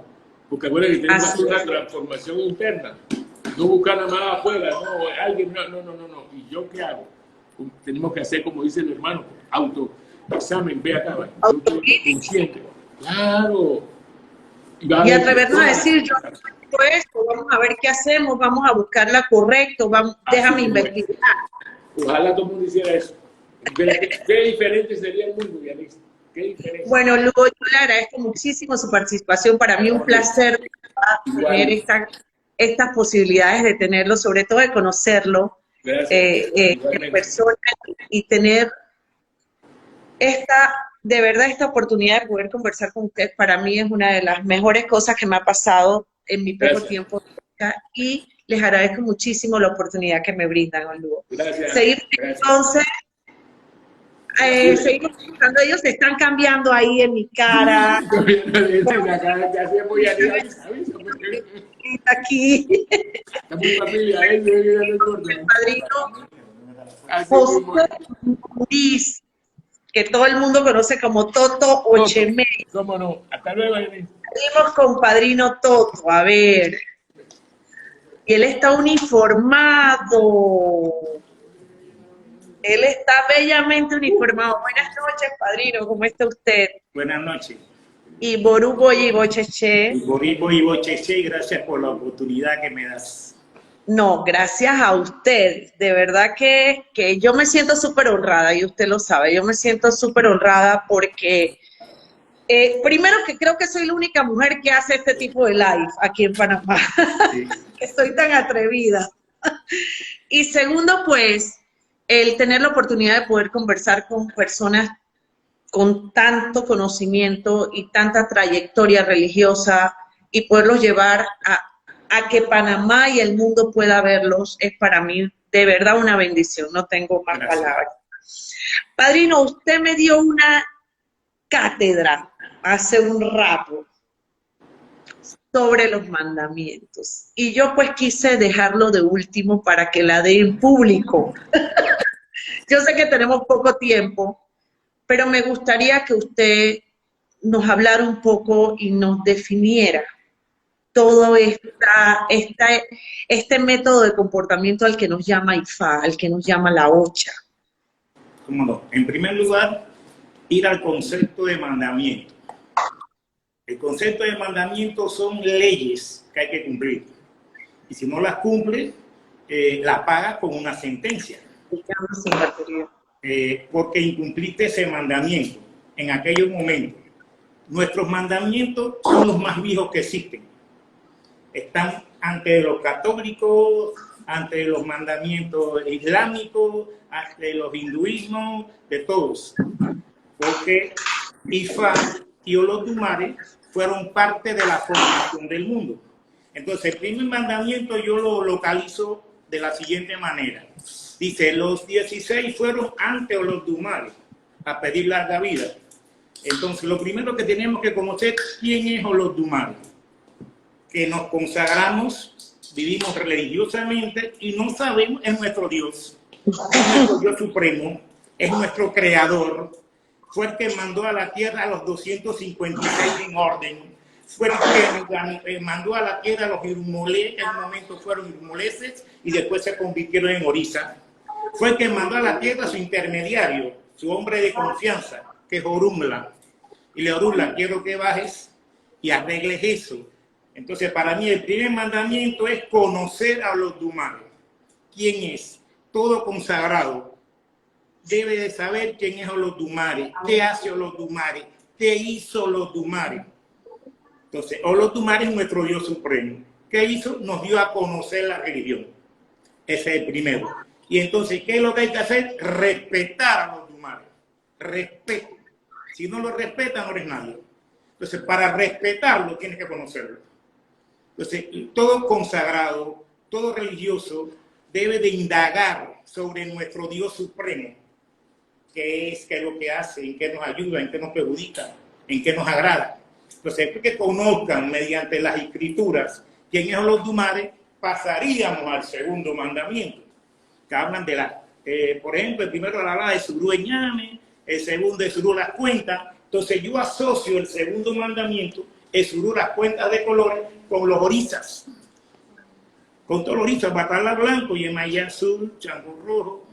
porque acuérdense que tenemos que hacer una transformación interna, no buscar nada más afuera, no, alguien, no. ¿Y yo qué hago? Tenemos que hacer, como dice el hermano, autoexamen, ve acá, consciente. Claro. Y atrevernos a decir, yo no tengo esto, vamos a ver qué hacemos, vamos a buscarla correcto, déjame investigar. Ojalá todo el mundo hiciera eso. ¿Qué diferente sería el mundo, Yanis? ¿Qué diferente? Bueno, Lugo, yo le agradezco muchísimo su participación. Para mí un placer tener estas posibilidades de tenerlo, sobre todo de conocerlo en persona y tener de verdad esta oportunidad de poder conversar con usted. Para mí es una de las mejores cosas que me ha pasado en mi poco tiempo y les agradezco muchísimo la oportunidad que me brindan, don Lugo. Gracias. Entonces, seguimos escuchando, ellos se están cambiando ahí en mi cara. Aquí. Está muy familia, el padrino José Luis, que todo el mundo conoce como Toto Ocheme. ¿Cómo no? Hasta luego, Yanis. Seguimos con padrino Toto, a ver. Y él está uniformado. Él está bellamente uniformado. Buenas noches, padrino. ¿Cómo está usted? Buenas noches. Y Borubo y Bocheche. Boribo y Bocheche, gracias por la oportunidad que me das. No, gracias a usted. De verdad que yo me siento súper honrada, y usted lo sabe. Yo me siento súper honrada porque, primero que creo que soy la única mujer que hace este tipo de live aquí en Panamá. Sí. Estoy tan atrevida. Y segundo, pues, el tener la oportunidad de poder conversar con personas con tanto conocimiento y tanta trayectoria religiosa y poderlos llevar a que Panamá y el mundo pueda verlos, es para mí de verdad una bendición, no tengo más palabras. Padrino, usted me dio una cátedra hace un rato sobre los mandamientos y yo pues quise dejarlo de último para que la dé en público. Yo sé que tenemos poco tiempo, pero me gustaría que usted nos hablara un poco y nos definiera todo este método de comportamiento al que nos llama IFA, al que nos llama la OCHA. ¿Cómo no? En primer lugar, ir al concepto de mandamiento. El concepto de mandamiento son leyes que hay que cumplir. Y si no las cumple, las pagas con una sentencia. Porque incumpliste ese mandamiento en aquellos momentos. Nuestros mandamientos son los más viejos que existen. Están ante los católicos, ante los mandamientos islámicos, ante los hinduismos, de todos. porque Ifá y Olodumare fueron parte de la formación del mundo. Entonces, el primer mandamiento yo lo localizo de la siguiente manera. Dice, los 16 fueron ante Olodumare a pedir larga vida. Entonces, lo primero que tenemos que conocer quién es Olodumare. Que nos consagramos, vivimos religiosamente y no sabemos, es nuestro Dios. Es nuestro Dios supremo, es nuestro creador. Fue el que mandó a la tierra a los 256 en orden. Fue el que mandó a la tierra a los Irumolé, en un momento fueron Irumoleses y después se convirtieron en Orisa. Fue el que mandó a la tierra a su intermediario, su hombre de confianza, que es Orunmila. Y le Orunmila, quiero que bajes y arregles eso. Entonces, para mí el primer mandamiento es conocer a Olodumare. ¿Quién es? Todo consagrado debe de saber quién es Olodumare, qué hace Olodumare, qué hizo Olodumare. Entonces, Olodumare es nuestro Dios supremo. ¿Qué hizo? Nos dio a conocer la religión. Ese es el primero. Y entonces, ¿qué es lo que hay que hacer? Respetar a Olodumare. Respeto. Si no lo respetas, no eres nadie. Entonces, para respetarlo, tienes que conocerlo. Entonces, todo consagrado, todo religioso, debe de indagar sobre nuestro Dios supremo. ¿Qué es lo que hace? ¿En qué nos ayuda? ¿En qué nos perjudica? ¿En qué nos agrada? Entonces, que conozcan mediante las escrituras quién es Olodumare, pasaríamos al segundo mandamiento, que hablan de la, por ejemplo, el primero habla de Surú Eñame, el segundo de Surú las cuentas. Entonces, yo asocio el segundo mandamiento, el Surú las cuentas de colores, con los orisas. Con todos los orisas, Batala Blanco, Yemayá Azul, Chango Rojo,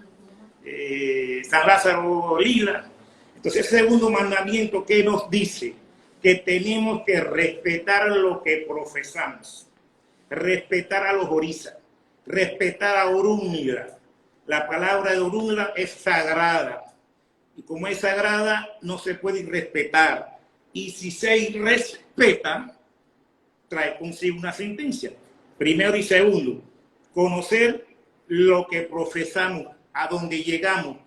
San Lázaro Lila. Entonces, el segundo mandamiento, ¿qué nos dice? Que tenemos que respetar lo que profesamos, respetar a los orisas, respetar a Orunmila. La palabra de Orunmila es sagrada, y como es sagrada, no se puede irrespetar. Y si se irrespeta, trae consigo una sentencia. Primero y segundo, conocer lo que profesamos, a dónde llegamos.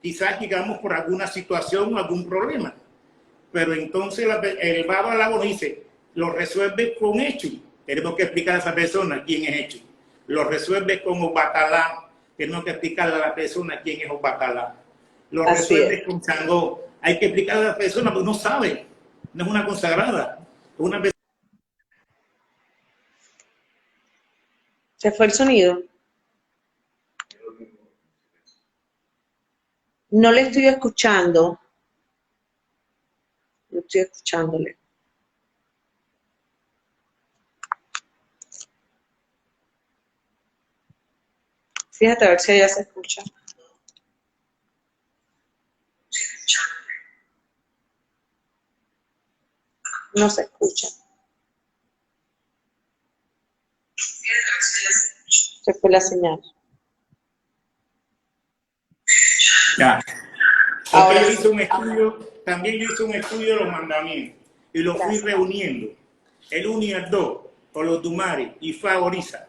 Quizás llegamos por alguna situación o algún problema, pero entonces el Baba Lago dice, lo resuelve con hecho. Tenemos que explicar a esa persona quién es hecho. Lo resuelve con Obatalá. Tenemos que explicarle a la persona quién es Obatalá. Lo resuelve con Changó. Hay que explicarle a la persona porque no sabe. No es una consagrada. Es una persona. ¿Se fue el sonido? No le estoy escuchando. No estoy escuchándole. Fíjate a ver si ella se escucha. No se escucha. Se fue la señal. Ya. Ahora Yo sí. hice un estudio, también yo hice un estudio de los mandamientos y los fui reuniendo. El 1 y el 2, Olodumare, Ifá, Orisa.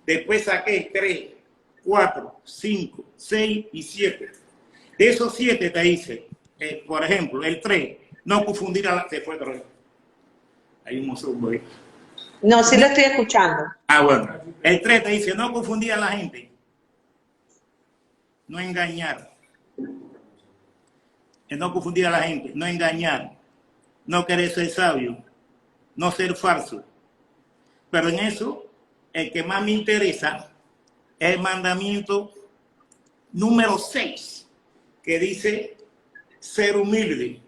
Después saqué 3, 4, 5, 6 y 7. De esos 7 te dice, por ejemplo, el 3, no confundir a la... Se fue, pero hay un mozo ahí. No, sí lo estoy escuchando. Ah, bueno. El 3 te dice, no confundir a la gente. No engañar. No confundir a la gente, no engañar, no querer ser sabio, no ser falso. Pero en eso, el que más me interesa es el mandamiento número 6, que dice ser humilde.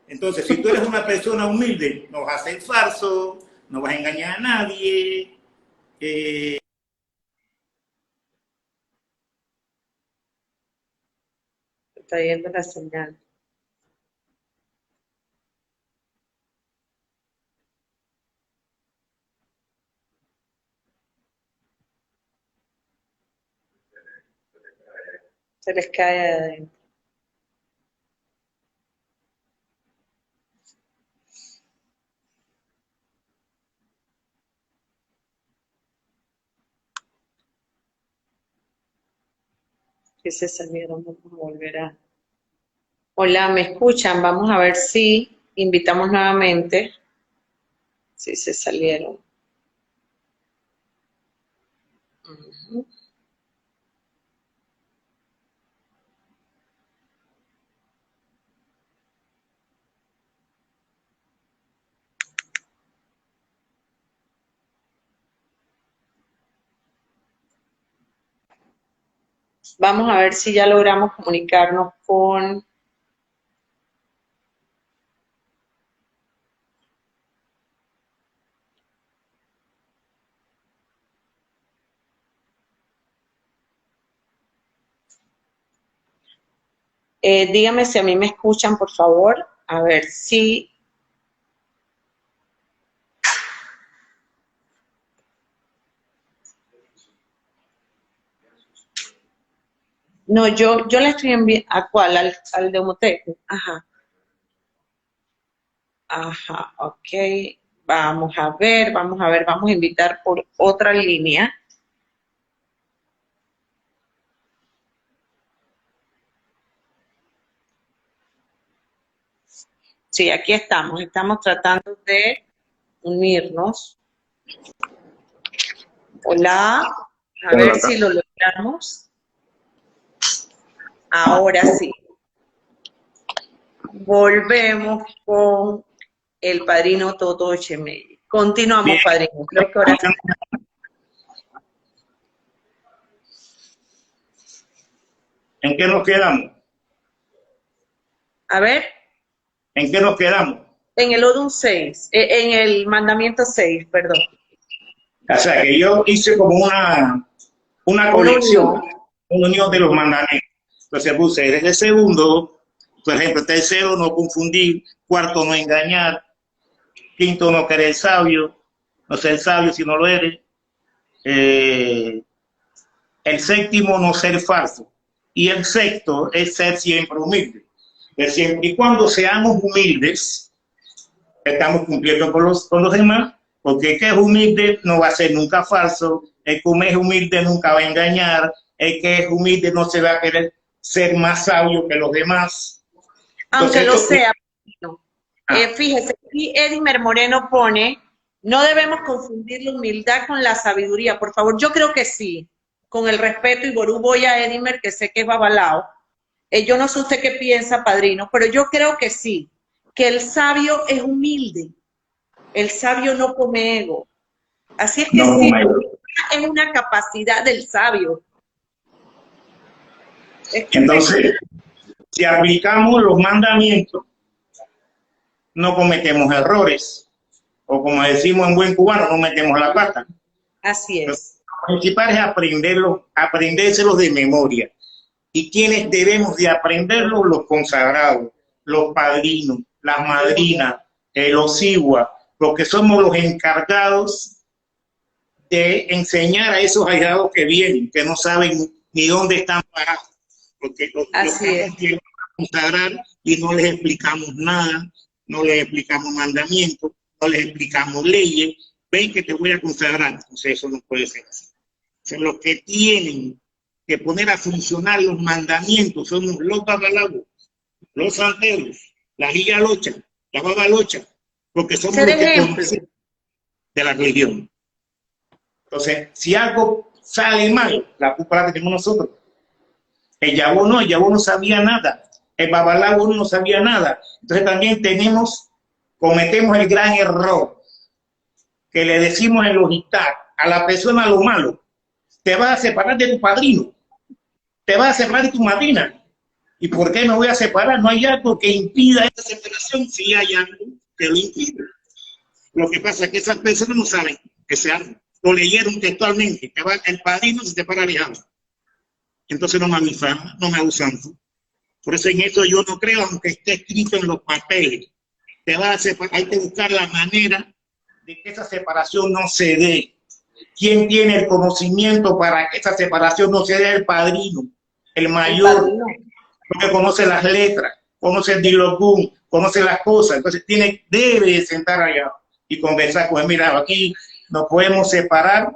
Entonces, si tú eres una persona humilde, no vas a ser falso, no vas a engañar a nadie. Está yendo la señal. Se les cae adentro. Que se salieron, vamos a volver a... Hola, ¿me escuchan? Vamos a ver si invitamos nuevamente. Si se salieron. Ujú. Vamos a ver si ya logramos comunicarnos con... dígame si a mí me escuchan, por favor. A ver si... No, yo la estoy enviando... ¿A cuál? Al de Omoteco. Ajá. Ajá, ok. Vamos a ver, vamos a invitar por otra línea. Sí, aquí estamos tratando de unirnos. Hola, a ver si lo logramos. Ahora sí. Volvemos con el padrino Toto Chemelli. Continuamos, bien, padrino. Creo que ahora sí. ¿En qué nos quedamos? A ver. ¿En qué nos quedamos? En el Odum 6, en el mandamiento 6, perdón. O sea, que yo hice como una colección, una unión de los mandamientos. Entonces puse desde el segundo, por ejemplo, tercero, no confundir, cuarto, no engañar, quinto, no querer sabio, no ser sabio si no lo eres, el séptimo, no ser falso, y el sexto es ser siempre humilde. Siempre y cuando seamos humildes, estamos cumpliendo con los demás, porque el que es humilde no va a ser nunca falso, el que es humilde nunca va a engañar, el que es humilde no se va a querer ser más sabio que los demás. Aunque entonces, lo sea. Fíjese, aquí Edimer Moreno pone, no debemos confundir la humildad con la sabiduría. Por favor, yo creo que sí, con el respeto, y Ború voy a Edimer, que sé que es babalao. Yo no sé usted qué piensa, padrino, pero yo creo que sí, que el sabio es humilde, el sabio no come ego. Así es que no, sí, es una capacidad del sabio. Entonces, si aplicamos los mandamientos, no cometemos errores, o como decimos en buen cubano, no metemos la pata. Así es. Lo principal es aprendérselos de memoria. ¿Y quiénes debemos de aprenderlos? Los consagrados, los padrinos, las madrinas, los iguas, los que somos los encargados de enseñar a esos ahijados que vienen, que no saben ni dónde están parados, porque los que consagrar y no les explicamos nada, no les explicamos mandamientos, no les explicamos leyes. Ven que te voy a consagrar, entonces eso no puede ser así. Entonces, los que tienen que poner a funcionar los mandamientos somos los babalabos, los santeros, la gigalocha, la babalocha, porque somos los que conocen de la religión. Entonces, si algo sale mal, la culpa la tenemos nosotros. El yabó no sabía nada, el babalabo no sabía nada. Entonces también cometemos el gran error que le decimos en los hitar a la persona lo malo. Te vas a separar de tu padrino, te vas a separar de tu madrina. ¿Y por qué me voy a separar? No hay algo que impida esta separación, si hay algo que lo impide. Lo que pasa es que esas personas no saben que lo leyeron textualmente, que el padrino se separa alejado. Entonces no me abusan. Por eso en eso yo no creo, aunque esté escrito en los papeles. Te vas a separar, hay que buscar la manera de que esa separación no se dé. ¿Quién tiene el conocimiento para que esa separación no se dé? El padrino, el mayor, porque conoce las letras, conoce el dilogún, conoce las cosas. Entonces debe sentar allá y conversar con él. Mira, aquí nos podemos separar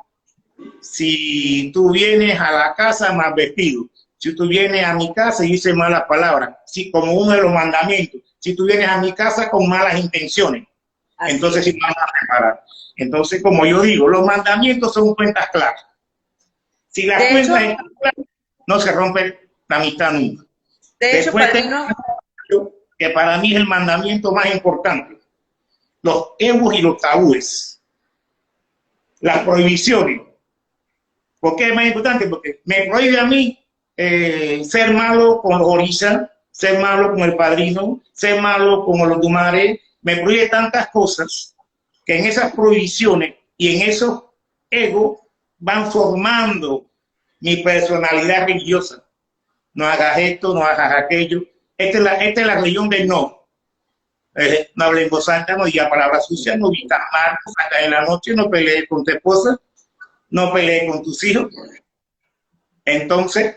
si tú vienes a la casa más vestido. si tú vienes a mi casa y dices malas palabras, sí, como uno de los mandamientos, si tú vienes a mi casa con malas intenciones, entonces sí vamos a preparar. Entonces, como yo digo, los mandamientos son cuentas claras. Si las cuentas están claras, no se rompe la amistad nunca. De hecho, que para mí es el mandamiento más importante, los ebos y los tabúes, las prohibiciones. ¿Por qué es más importante? Porque me prohíbe a mí ser malo con los orisas, ser malo con el padrino, ser malo con los tumares, me prohíbe tantas cosas que en esas prohibiciones y en esos egos van formando mi personalidad religiosa. No hagas esto, no hagas aquello. Esta es la religión del no. No hables en voz alta, no digas palabras sucias, no gritas mal, no salgas en la noche, no pelees con tu esposa, no pelees con tus hijos. Entonces,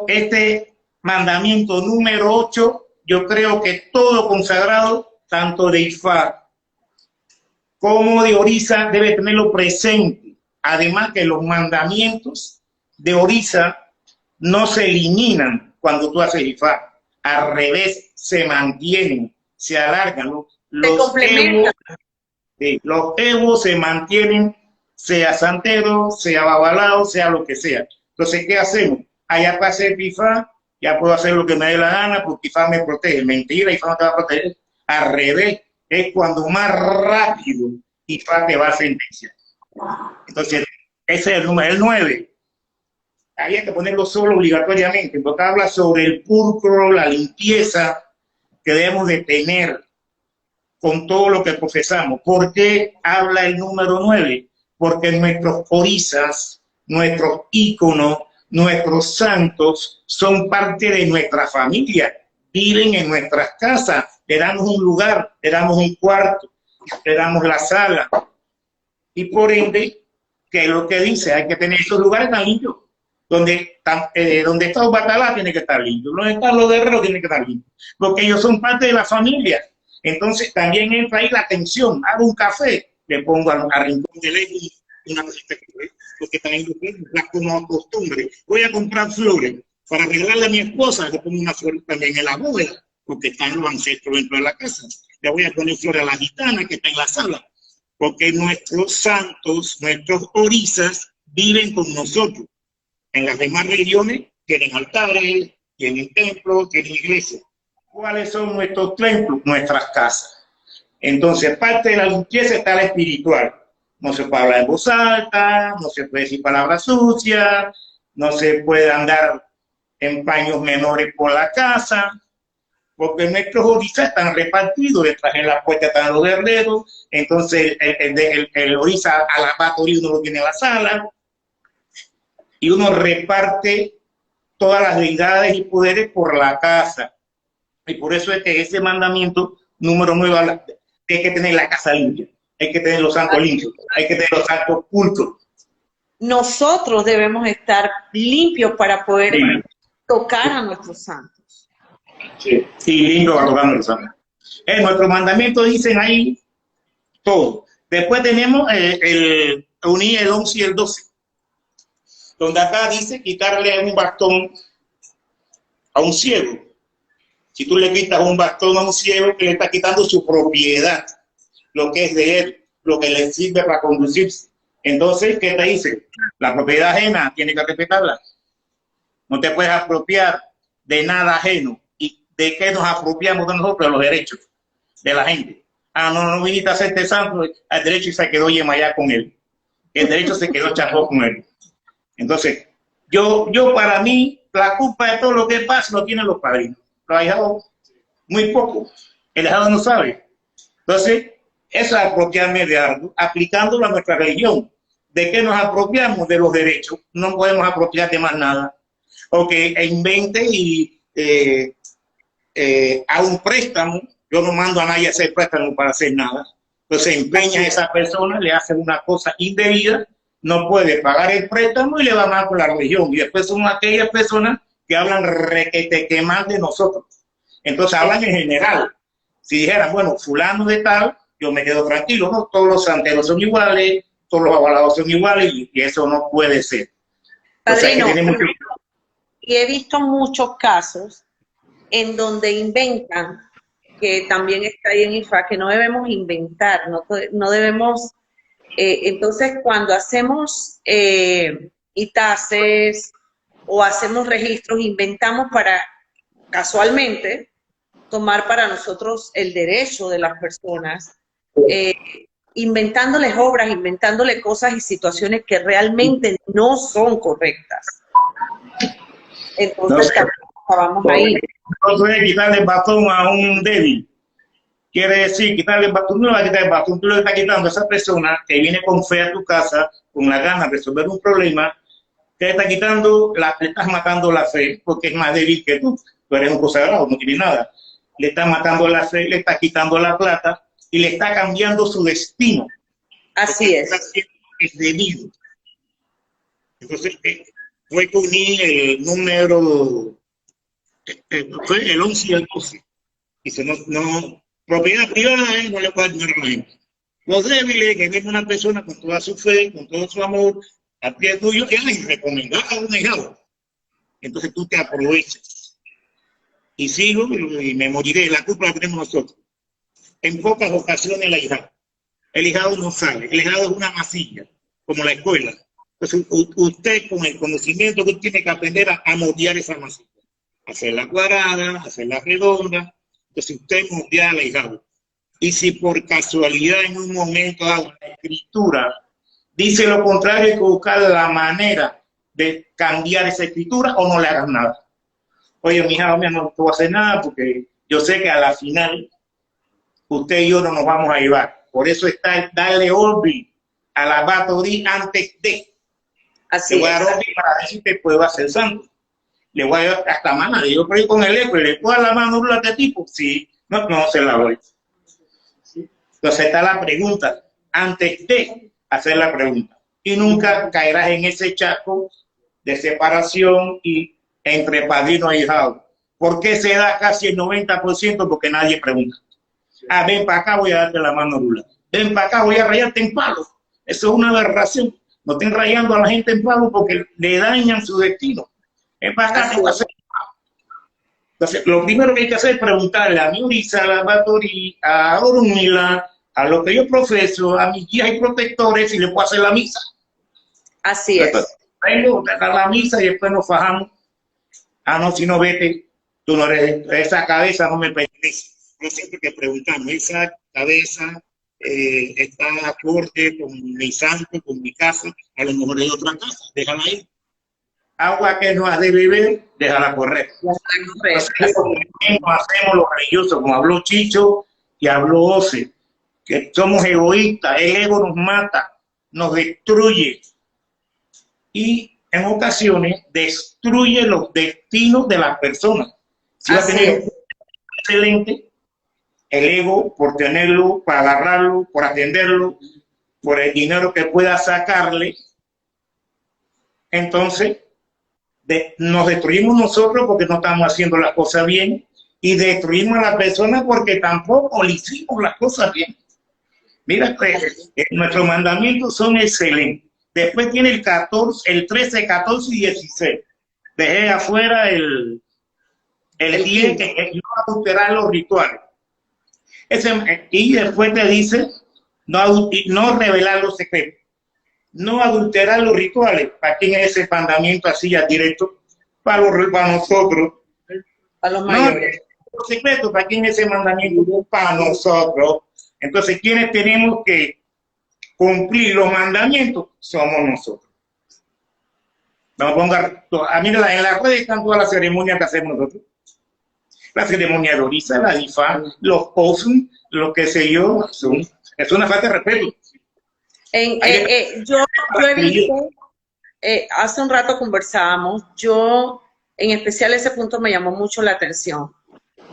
este mandamiento número 8, yo creo que todo consagrado, tanto de Ifá como de Orisa, debe tenerlo presente. Además que los mandamientos de Orisa no se eliminan cuando tú haces Ifá. Al revés, se mantienen, se alargan. Los evos se mantienen, sea santero, sea babalao, sea lo que sea. Entonces, ¿qué hacemos? Allá para hacer Ifá, ya puedo hacer lo que me dé la gana porque Ifá me protege. Mentira, Ifá no te va a proteger. Al revés, es cuando más rápido Ifá te va a sentenciar. Entonces, ese es el número, el 9. Había que ponerlo solo obligatoriamente, porque habla sobre el pulcro, la limpieza que debemos de tener con todo lo que profesamos. ¿Por qué habla el número 9? Porque nuestros orisas, nuestros íconos, nuestros santos son parte de nuestra familia, viven en nuestras casas, le damos un lugar, le damos un cuarto, le damos la sala. Y por ende, que es lo que dice, hay que tener esos lugares tan limpios. Donde está Batalá tiene que estar limpio, donde están los guerreros tiene que estar limpio, porque ellos son parte de la familia. Entonces también entra ahí la atención. Hago un café, le pongo al rincón de ley una cosita que porque también como costumbre. Voy a comprar flores para regalarle a mi esposa, le pongo una flor también en la bóveda, porque están los ancestros dentro de la casa. Le voy a poner flores a la gitana que está en la sala, porque nuestros santos, nuestros orisas viven con nosotros. En las demás religiones tienen altares, tienen templos, tienen iglesias. ¿Cuáles son nuestros templos? Nuestras casas. Entonces, parte de la limpieza está la espiritual. No se puede hablar en voz alta, no se puede decir palabras sucias, no se puede andar en paños menores por la casa, porque nuestros orisas están repartidos, detrás de la puerta están los guerreros, entonces el orisa alabatorio uno lo tiene en la sala, y uno reparte todas las deidades y poderes por la casa. Y por eso es que ese mandamiento número 9 habla que hay que tener la casa limpia, hay que tener los santos limpios, hay que tener los santos cultos. Nosotros debemos estar limpios para poder tocar a nuestros santos. Sí, y lindo valorando los santos. En nuestro mandamiento dicen ahí todo. Después tenemos unir el 11 y el 12. Donde acá dice quitarle un bastón a un ciego. Si tú le quitas un bastón a un ciego, que le está quitando su propiedad, lo que es de él, lo que le sirve para conducirse. Entonces, ¿qué te dice? La propiedad ajena tiene que respetarla. No te puedes apropiar de nada ajeno. ¿Y de qué nos apropiamos de nosotros? De los derechos de la gente. No viniste a hacerte santo, el derecho se quedó yemayá con él. El derecho se quedó chajó con él. Entonces, yo para mí, la culpa de todo lo que pasa lo tienen los padrinos. Los ahijados, muy poco. El ahijado no sabe. Entonces, eso es apropiarme de algo, aplicándolo a nuestra religión. ¿De qué nos apropiamos? De los derechos. No podemos apropiar de más nada. O que invente y haga un préstamo. Yo no mando a nadie a hacer préstamo para hacer nada. Entonces, empeña a esa persona, le hace una cosa indebida, no puede pagar el préstamo y le va mal con la religión. Y después son aquellas personas que hablan requete mal de nosotros. Entonces hablan en general. Si dijeran, bueno, fulano de tal, yo me quedo tranquilo, ¿no? Todos los santeros son iguales, todos los avalados son iguales y eso no puede ser. O sea, Padrino, que tenemos que... y he visto muchos casos en donde inventan, que también está ahí en IFA, que no debemos inventar, no debemos, entonces cuando hacemos ITASES o hacemos registros, inventamos para, casualmente, tomar para nosotros el derecho de las personas, inventándoles obras, inventándole cosas y situaciones que realmente no son correctas. Entonces, acabamos ahí. Entonces, quitarle el bastón a un débil. Quiere decir, quitarle el bastón, no le va a quitar el bastón, tú le estás quitando a esa persona que viene con fe a tu casa, con la gana de resolver un problema, te está quitando, le estás matando la fe, porque es más débil que tú. Tú eres un consagrado, no tienes nada. Le estás matando la fe, le estás quitando la plata y le está cambiando su destino. Así es. Es debido. Entonces, fue que uní el número, fue el 11 y el 12. Dice, no, propiedad privada, no le puede dar a la gente. Los débiles, que viene una persona con toda su fe, con todo su amor, a pie tuyo, y recomendar a un hijado. Entonces tú te aprovechas. Y sigo y me moriré. La culpa la tenemos nosotros. En pocas ocasiones el hijado no sale. El hijado es una masilla, como la escuela. Entonces usted con el conocimiento que tiene que aprender a moldear esa masilla. Hacerla cuadrada, hacerla redonda. Entonces usted moldea al hijado. Y si por casualidad en un momento dado la escritura dice lo contrario, hay que buscar la manera de cambiar esa escritura o no le hagas nada. Oye, mi hija, no te voy a hacer nada porque yo sé que a la final usted y yo no nos vamos a llevar. Por eso está darle orden a la batorí antes de. Así le voy a dar orden para decir que puedo hacer santo. Le voy a dar hasta mano. Yo creo con el eco, le puedo dar la mano a este tipo. Sí, no se la doy. Entonces está la pregunta, antes de hacer la pregunta. Y nunca caerás en ese charco de separación y entre padrino e hijado. ¿Por qué se da casi el 90%? Porque nadie pregunta. Ah, ven para acá, voy a darte la mano rula. Ven para acá, voy a rayarte en palo. Eso es una aberración. No estén rayando a la gente en palo porque le dañan su destino. Ven para acá, te voy a hacer. Entonces, lo primero que hay que hacer es preguntarle a mi Urisa, a la Batorí, a Orunmila, a lo que yo profeso, a mis guías y protectores, si le puedo hacer la misa. Así es. Vengo a la misa y después nos fajamos. Ah, no, si no, vete, tú no eres, esa cabeza no me pertenece. No siempre que preguntamos, esa cabeza está acorde con mi santo, con mi casa, a lo mejor es otra casa, déjala ahí. Agua que no has de beber, déjala correr. Entonces, hacemos los religiosos, como habló Chicho y habló Ose, que somos egoístas, el ego nos mata, nos destruye y en ocasiones destruye los destinos de las personas. Si va a tener excelente, el ego por tenerlo, para agarrarlo, por atenderlo, por el dinero que pueda sacarle, entonces nos destruimos nosotros porque no estamos haciendo las cosas bien y destruimos a la persona porque tampoco le hicimos las cosas bien. Mira, pues, nuestros mandamientos son excelentes. Después tiene el 14, el 13, 14 y 16. Dejé afuera el 10, que no adulterar los rituales. Y después te dice no revelar los secretos. No adulterar los rituales. ¿Para quién es ese mandamiento así ya directo? Para nosotros. Para los mayores. Los secretos, ¿para quién es ese mandamiento? Para nosotros. Entonces, ¿quiénes tenemos que cumplir los mandamientos? Somos nosotros. Vamos a poner, mira, en las redes están todas las ceremonias que hacemos nosotros. La ceremonia de Orisa, la Difa, los Osum, lo que sé yo, es una falta de respeto. Yo he visto, hace un rato conversábamos, en especial ese punto me llamó mucho la atención,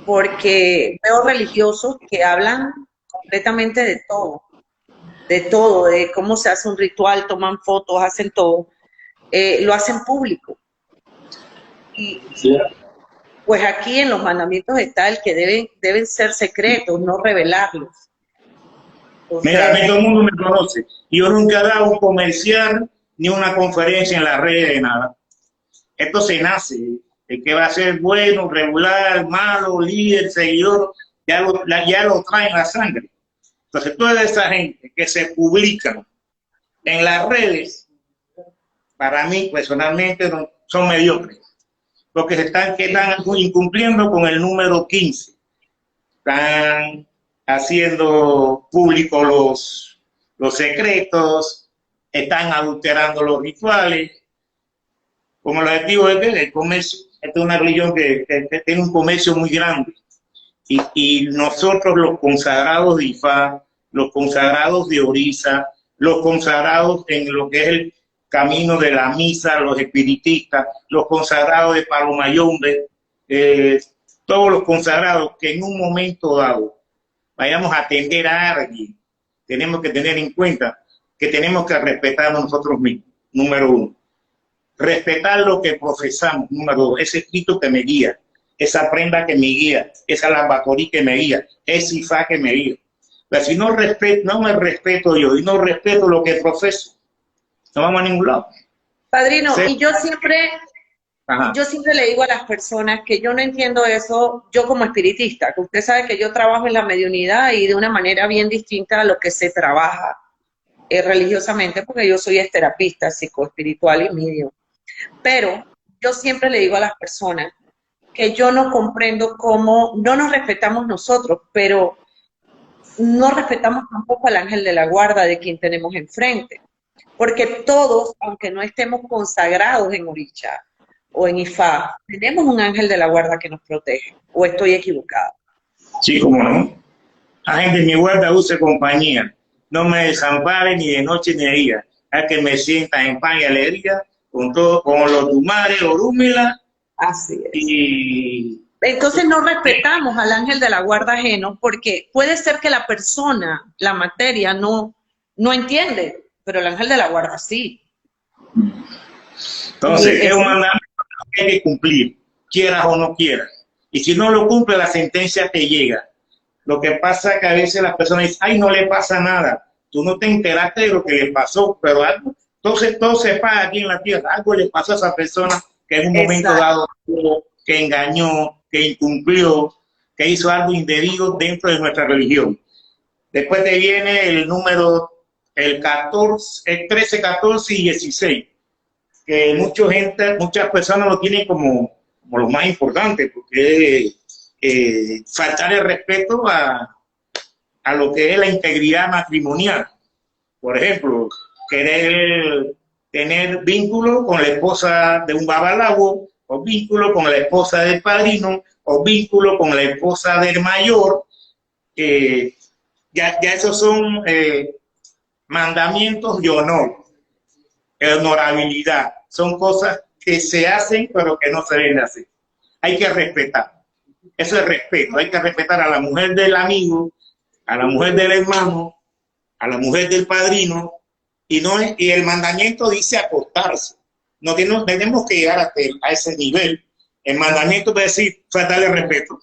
porque veo religiosos que hablan completamente de todo, de cómo se hace un ritual, toman fotos, hacen todo, lo hacen público. Y pues aquí en los mandamientos está el que deben ser secretos, no revelarlos. Mira, a mí todo el mundo me conoce. Yo nunca he dado un comercial ni una conferencia en las redes de nada. Esto se nace. El que va a ser bueno, regular, malo, líder, seguidor, ya lo trae en la sangre. Entonces, toda esa gente que se publica en las redes, para mí personalmente son mediocres, porque están incumpliendo con el número 15. Están haciendo públicos los secretos, están adulterando los rituales, como el objetivo del comercio. Esta es una religión que tiene un comercio muy grande. Y nosotros, los consagrados de Ifá, los consagrados de Orisa, los consagrados en lo que es el camino de la misa, los espiritistas, los consagrados de Palomayombe, todos los consagrados que en un momento dado vayamos a atender a alguien, tenemos que tener en cuenta que tenemos que respetarnos nosotros mismos, número uno. Respetar lo que profesamos, número dos, ese escrito que me guía, esa prenda que me guía, esa lambacorí que me guía, ese Ifá que me guía. Pero si no me respeto yo y no respeto lo que profeso, no vamos a ningún lado. Padrino, Sí. y yo siempre le digo a las personas que yo no entiendo eso, yo como espiritista, que usted sabe que yo trabajo en la mediunidad y de una manera bien distinta a lo que se trabaja religiosamente, porque yo soy terapista psicoespiritual y medium. Pero yo siempre le digo a las personas que yo no comprendo cómo no nos respetamos nosotros, pero no respetamos tampoco al ángel de la guarda de quien tenemos enfrente. Porque todos, aunque no estemos consagrados en Orisha o en Ifá, tenemos un ángel de la guarda que nos protege. ¿O estoy equivocada? Sí, como no. Ángel de mi guarda, use compañía. No me desampare ni de noche ni de día. A que me sienta en paz y alegría con los Tumares, Orúmila. Así es. Y entonces no respetamos al ángel de la guarda ajeno porque puede ser que la persona, la materia, no entiende, pero el ángel de la guarda sí. Entonces, es un mandamiento que hay que cumplir, quieras o no quieras. Y si no lo cumple, la sentencia te llega. Lo que pasa es que a veces las personas dicen, ay, no le pasa nada. Tú no te enteraste de lo que le pasó, pero algo, entonces todo se paga aquí en la tierra. Algo le pasó a esa persona que en un momento dado, que engañó, que incumplió, que hizo algo indebido dentro de nuestra religión. Después te viene el número, el 13, 14 y 16, que muchas personas lo tienen como lo más importante, porque faltar el respeto a lo que es la integridad matrimonial. Por ejemplo, querer tener vínculo con la esposa de un babalago, o vínculo con la esposa del padrino, o vínculo con la esposa del mayor. Ya esos son mandamientos de honor, honorabilidad. Son cosas que se hacen, pero que no se deben hacer. Hay que respetar. Eso es respeto. Hay que respetar a la mujer del amigo, a la mujer del hermano, a la mujer del padrino. Y el mandamiento dice acostarse. No tenemos que llegar a ese nivel. El mandamiento puede decir faltarle respeto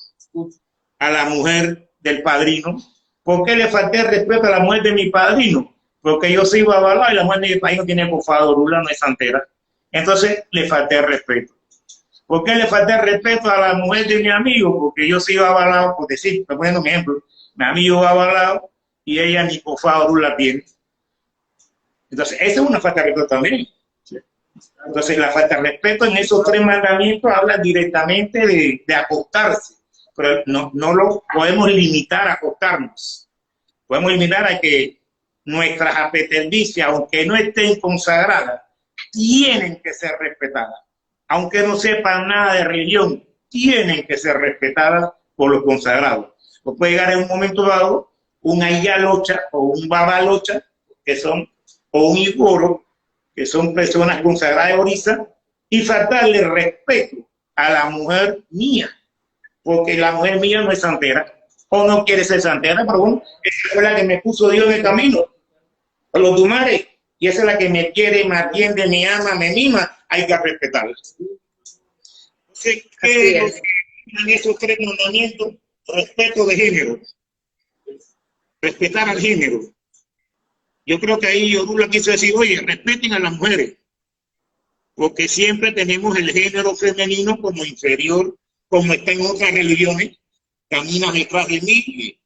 a la mujer del padrino. ¿Por qué le falté el respeto a la mujer de mi padrino? Porque yo soy babalao y la mujer de mi padrino tiene pofadorula, no es santera. Entonces le falté el respeto. ¿Por qué le falté el respeto a la mujer de mi amigo? Porque yo soy babalao, por decir, estoy poniendo un ejemplo, mi amigo babalao y ella ni pofadorula tiene. Entonces, esa es una falta de respeto también. Entonces, la falta de respeto en esos tres mandamientos habla directamente de acostarse, pero no lo podemos limitar a acostarnos. Podemos limitar a que nuestras apetendicias, aunque no estén consagradas, tienen que ser respetadas. Aunque no sepan nada de religión, tienen que ser respetadas por los consagrados. Pues puede llegar en un momento dado un ayalocha o un babalocha, o un igoro, que son personas consagradas de Orisa, y faltarle respeto a la mujer mía, porque la mujer mía no es santera, o no quiere ser santera, pero bueno, esa fue la que me puso Dios en el camino, a los Tumares, y esa es la que me quiere, me atiende, me ama, me mima, hay que respetarla. Entonces, ¿qué es en esos tres mandamientos? Respeto de género, respetar al género. Yo creo que ahí Yorula quiso decir, oye, respeten a las mujeres, porque siempre tenemos el género femenino como inferior, como está en otras religiones. Caminas detrás de mí,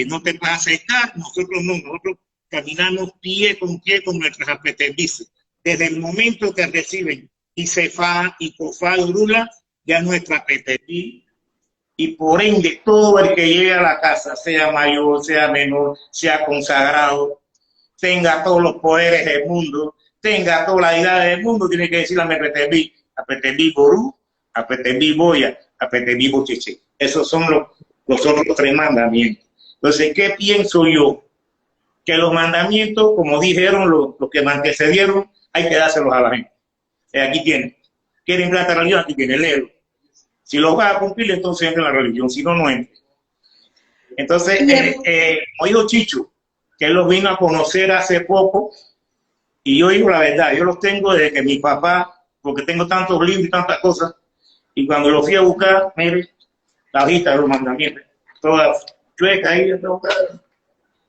no te vas a acercar. Nosotros no, nosotros caminamos pie con nuestras apetecidas. Desde el momento que reciben Isefá y Cofá Yorula, ya nuestra apetecida, y por ende todo el que llegue a la casa, sea mayor, sea menor, sea consagrado, tenga todos los poderes del mundo, tenga todas las deidades del mundo, tiene que decir a Apetebí Ború, Apetebí Boya, Apetebí Bocheche. Esos son los otros 3 mandamientos. Entonces, ¿qué pienso yo? Que los mandamientos, como dijeron los que me antecedieron, hay que dárselos a la gente. Aquí tienen. ¿Quieren entrar a la religión? Aquí tienen, léelo. Si los vas a cumplir, entonces entra en la religión. Si no, no entra. Entonces, como dijo Chicho, que él los vino a conocer hace poco, y yo digo la verdad, yo los tengo desde que mi papá, porque tengo tantos libros y tantas cosas, y cuando los fui a buscar, mire, la lista de los mandamientos, todas chuecas ahí,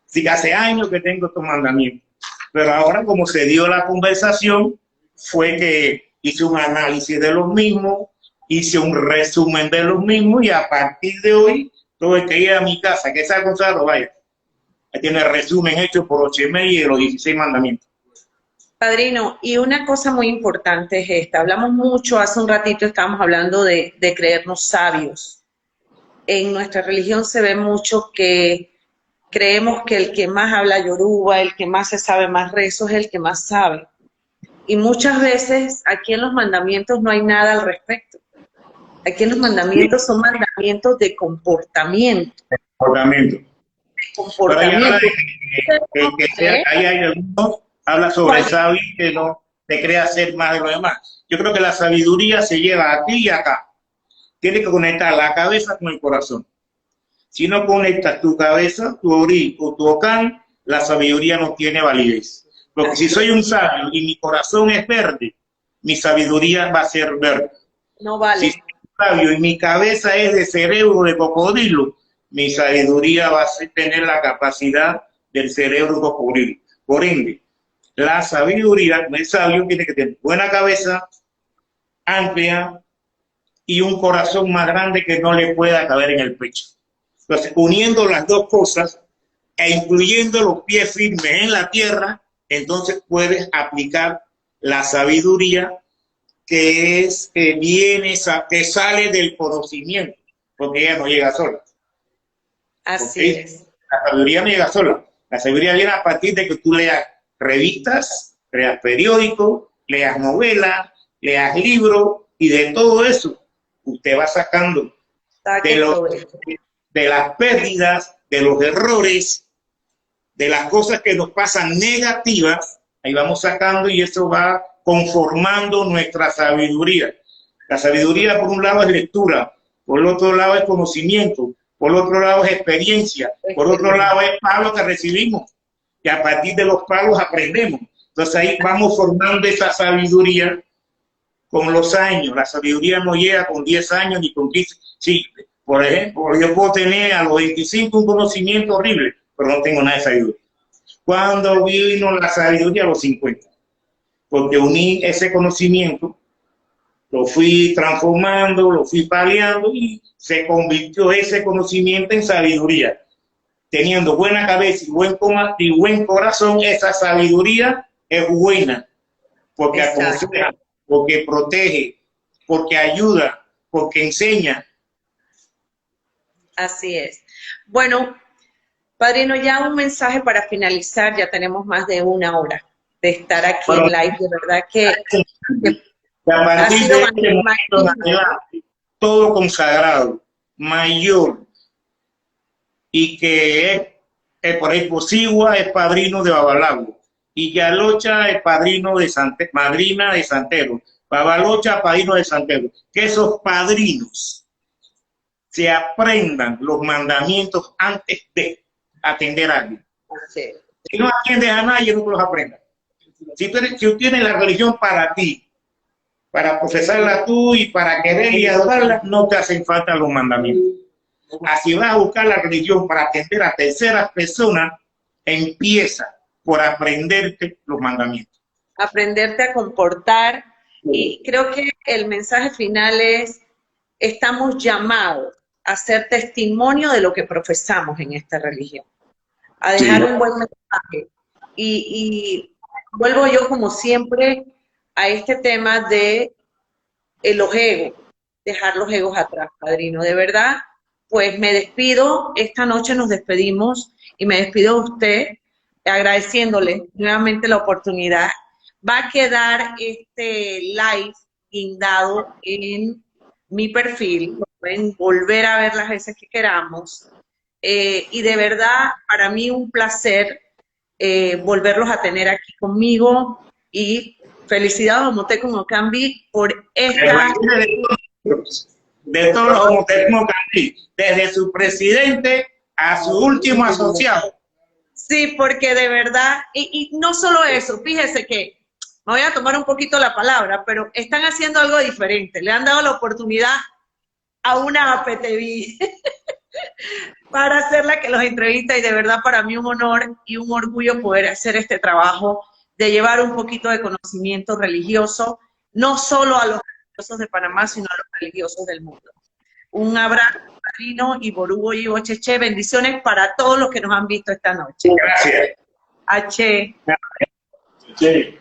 así que hace años que tengo estos mandamientos. Pero ahora, como se dio la conversación, fue que hice un análisis de los mismos, hice un resumen de los mismos, y a partir de hoy, todo el que llegue a mi casa, que sea consagrado, vaya, ahí tiene el resumen hecho por Ochemey de los 16 mandamientos. Padrino, y una cosa muy importante es esta. Hablamos mucho, hace un ratito estábamos hablando de creernos sabios. En nuestra religión se ve mucho que creemos que el que más habla yoruba, el que más se sabe más rezos, es el que más sabe. Y muchas veces aquí en los mandamientos no hay nada al respecto. Aquí en los mandamientos son mandamientos de comportamiento. Comportamiento. Ahí hay algunos, habla sobre sabio que no te crea ser más de lo demás. Yo creo que la sabiduría se lleva aquí y acá. Tienes que conectar la cabeza con el corazón. Si no conectas tu cabeza, tu orí o tu ocán, la sabiduría no tiene validez. Porque si soy un sabio y mi corazón es verde, mi sabiduría va a ser verde. No vale. Si soy un sabio y mi cabeza es de cerebro de cocodrilo, mi sabiduría va a tener la capacidad del cerebro de cocodrilo. Por ende, la sabiduría, el sabio tiene que tener buena cabeza, amplia y un corazón más grande que no le pueda caber en el pecho. Entonces, uniendo las dos cosas e incluyendo los pies firmes en la tierra, entonces puedes aplicar la sabiduría que que sale del conocimiento, porque ella no llega sola. Así es. La sabiduría no llega sola. La sabiduría viene a partir de que tú leas revistas, leas periódicos, leas novelas, leas libros, y de todo eso usted va sacando de las pérdidas, de los errores, de las cosas que nos pasan negativas, ahí vamos sacando, y eso va conformando nuestra sabiduría. La sabiduría, por un lado, es lectura, por el otro lado es conocimiento, por otro lado es experiencia, por otro lado es palos que recibimos, y a partir de los palos aprendemos. Entonces ahí vamos formando esa sabiduría con los años. La sabiduría no llega con 10 años ni con 15. Sí, por ejemplo, yo puedo tener a los 25 un conocimiento horrible, pero no tengo nada de sabiduría. ¿Cuándo vino la sabiduría? A los 50. Porque uní ese conocimiento, lo fui transformando, lo fui paliando, y se convirtió ese conocimiento en sabiduría. Teniendo buena cabeza y buen corazón, esa sabiduría es buena, porque aconseja, porque protege, porque ayuda, porque enseña. Así es. Bueno, padrino, ya un mensaje para finalizar. Ya tenemos más de 1 hora de estar aquí en live. De verdad que a partir de este momento, todo consagrado, mayor, y que es, por ejemplo, Sigua es padrino de Babalago, y Yalocha es padrino de madrina de Santero, Babalocha padrino de Santero. Que esos padrinos se aprendan los mandamientos antes de atender a alguien. Sí. Si no atiendes a nadie, no los aprendas. Si tú tienes la religión para ti, para profesarla tú y para querer y adorarla, no te hacen falta los mandamientos. Así vas a buscar la religión para atender a terceras personas, empieza por aprenderte los mandamientos. Aprenderte a comportar. Y creo que el mensaje final es, estamos llamados a ser testimonio de lo que profesamos en esta religión, a dejar un buen mensaje. Y vuelvo yo, como siempre, a este tema de los egos, dejar los egos atrás, padrino. De verdad, pues me despido, esta noche nos despedimos y me despido de usted agradeciéndole nuevamente la oportunidad. Va a quedar este live guindado en mi perfil, lo pueden volver a ver las veces que queramos. Y de verdad, para mí un placer volverlos a tener aquí conmigo y felicidades a Omoteco Mocambi por esta... De todos los Omoteco Mocambi, desde su presidente a su último asociado. Sí, porque de verdad, y no solo eso, fíjese que, me voy a tomar un poquito la palabra, pero están haciendo algo diferente, le han dado la oportunidad a una APTV para hacer la que los entrevista, y de verdad para mí un honor y un orgullo poder hacer este trabajo de llevar un poquito de conocimiento religioso, no solo a los religiosos de Panamá, sino a los religiosos del mundo. Un abrazo, padrino, y Borugo y Bocheche, bendiciones para todos los que nos han visto esta noche. Gracias. H. Sí.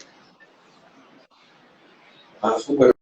Súper.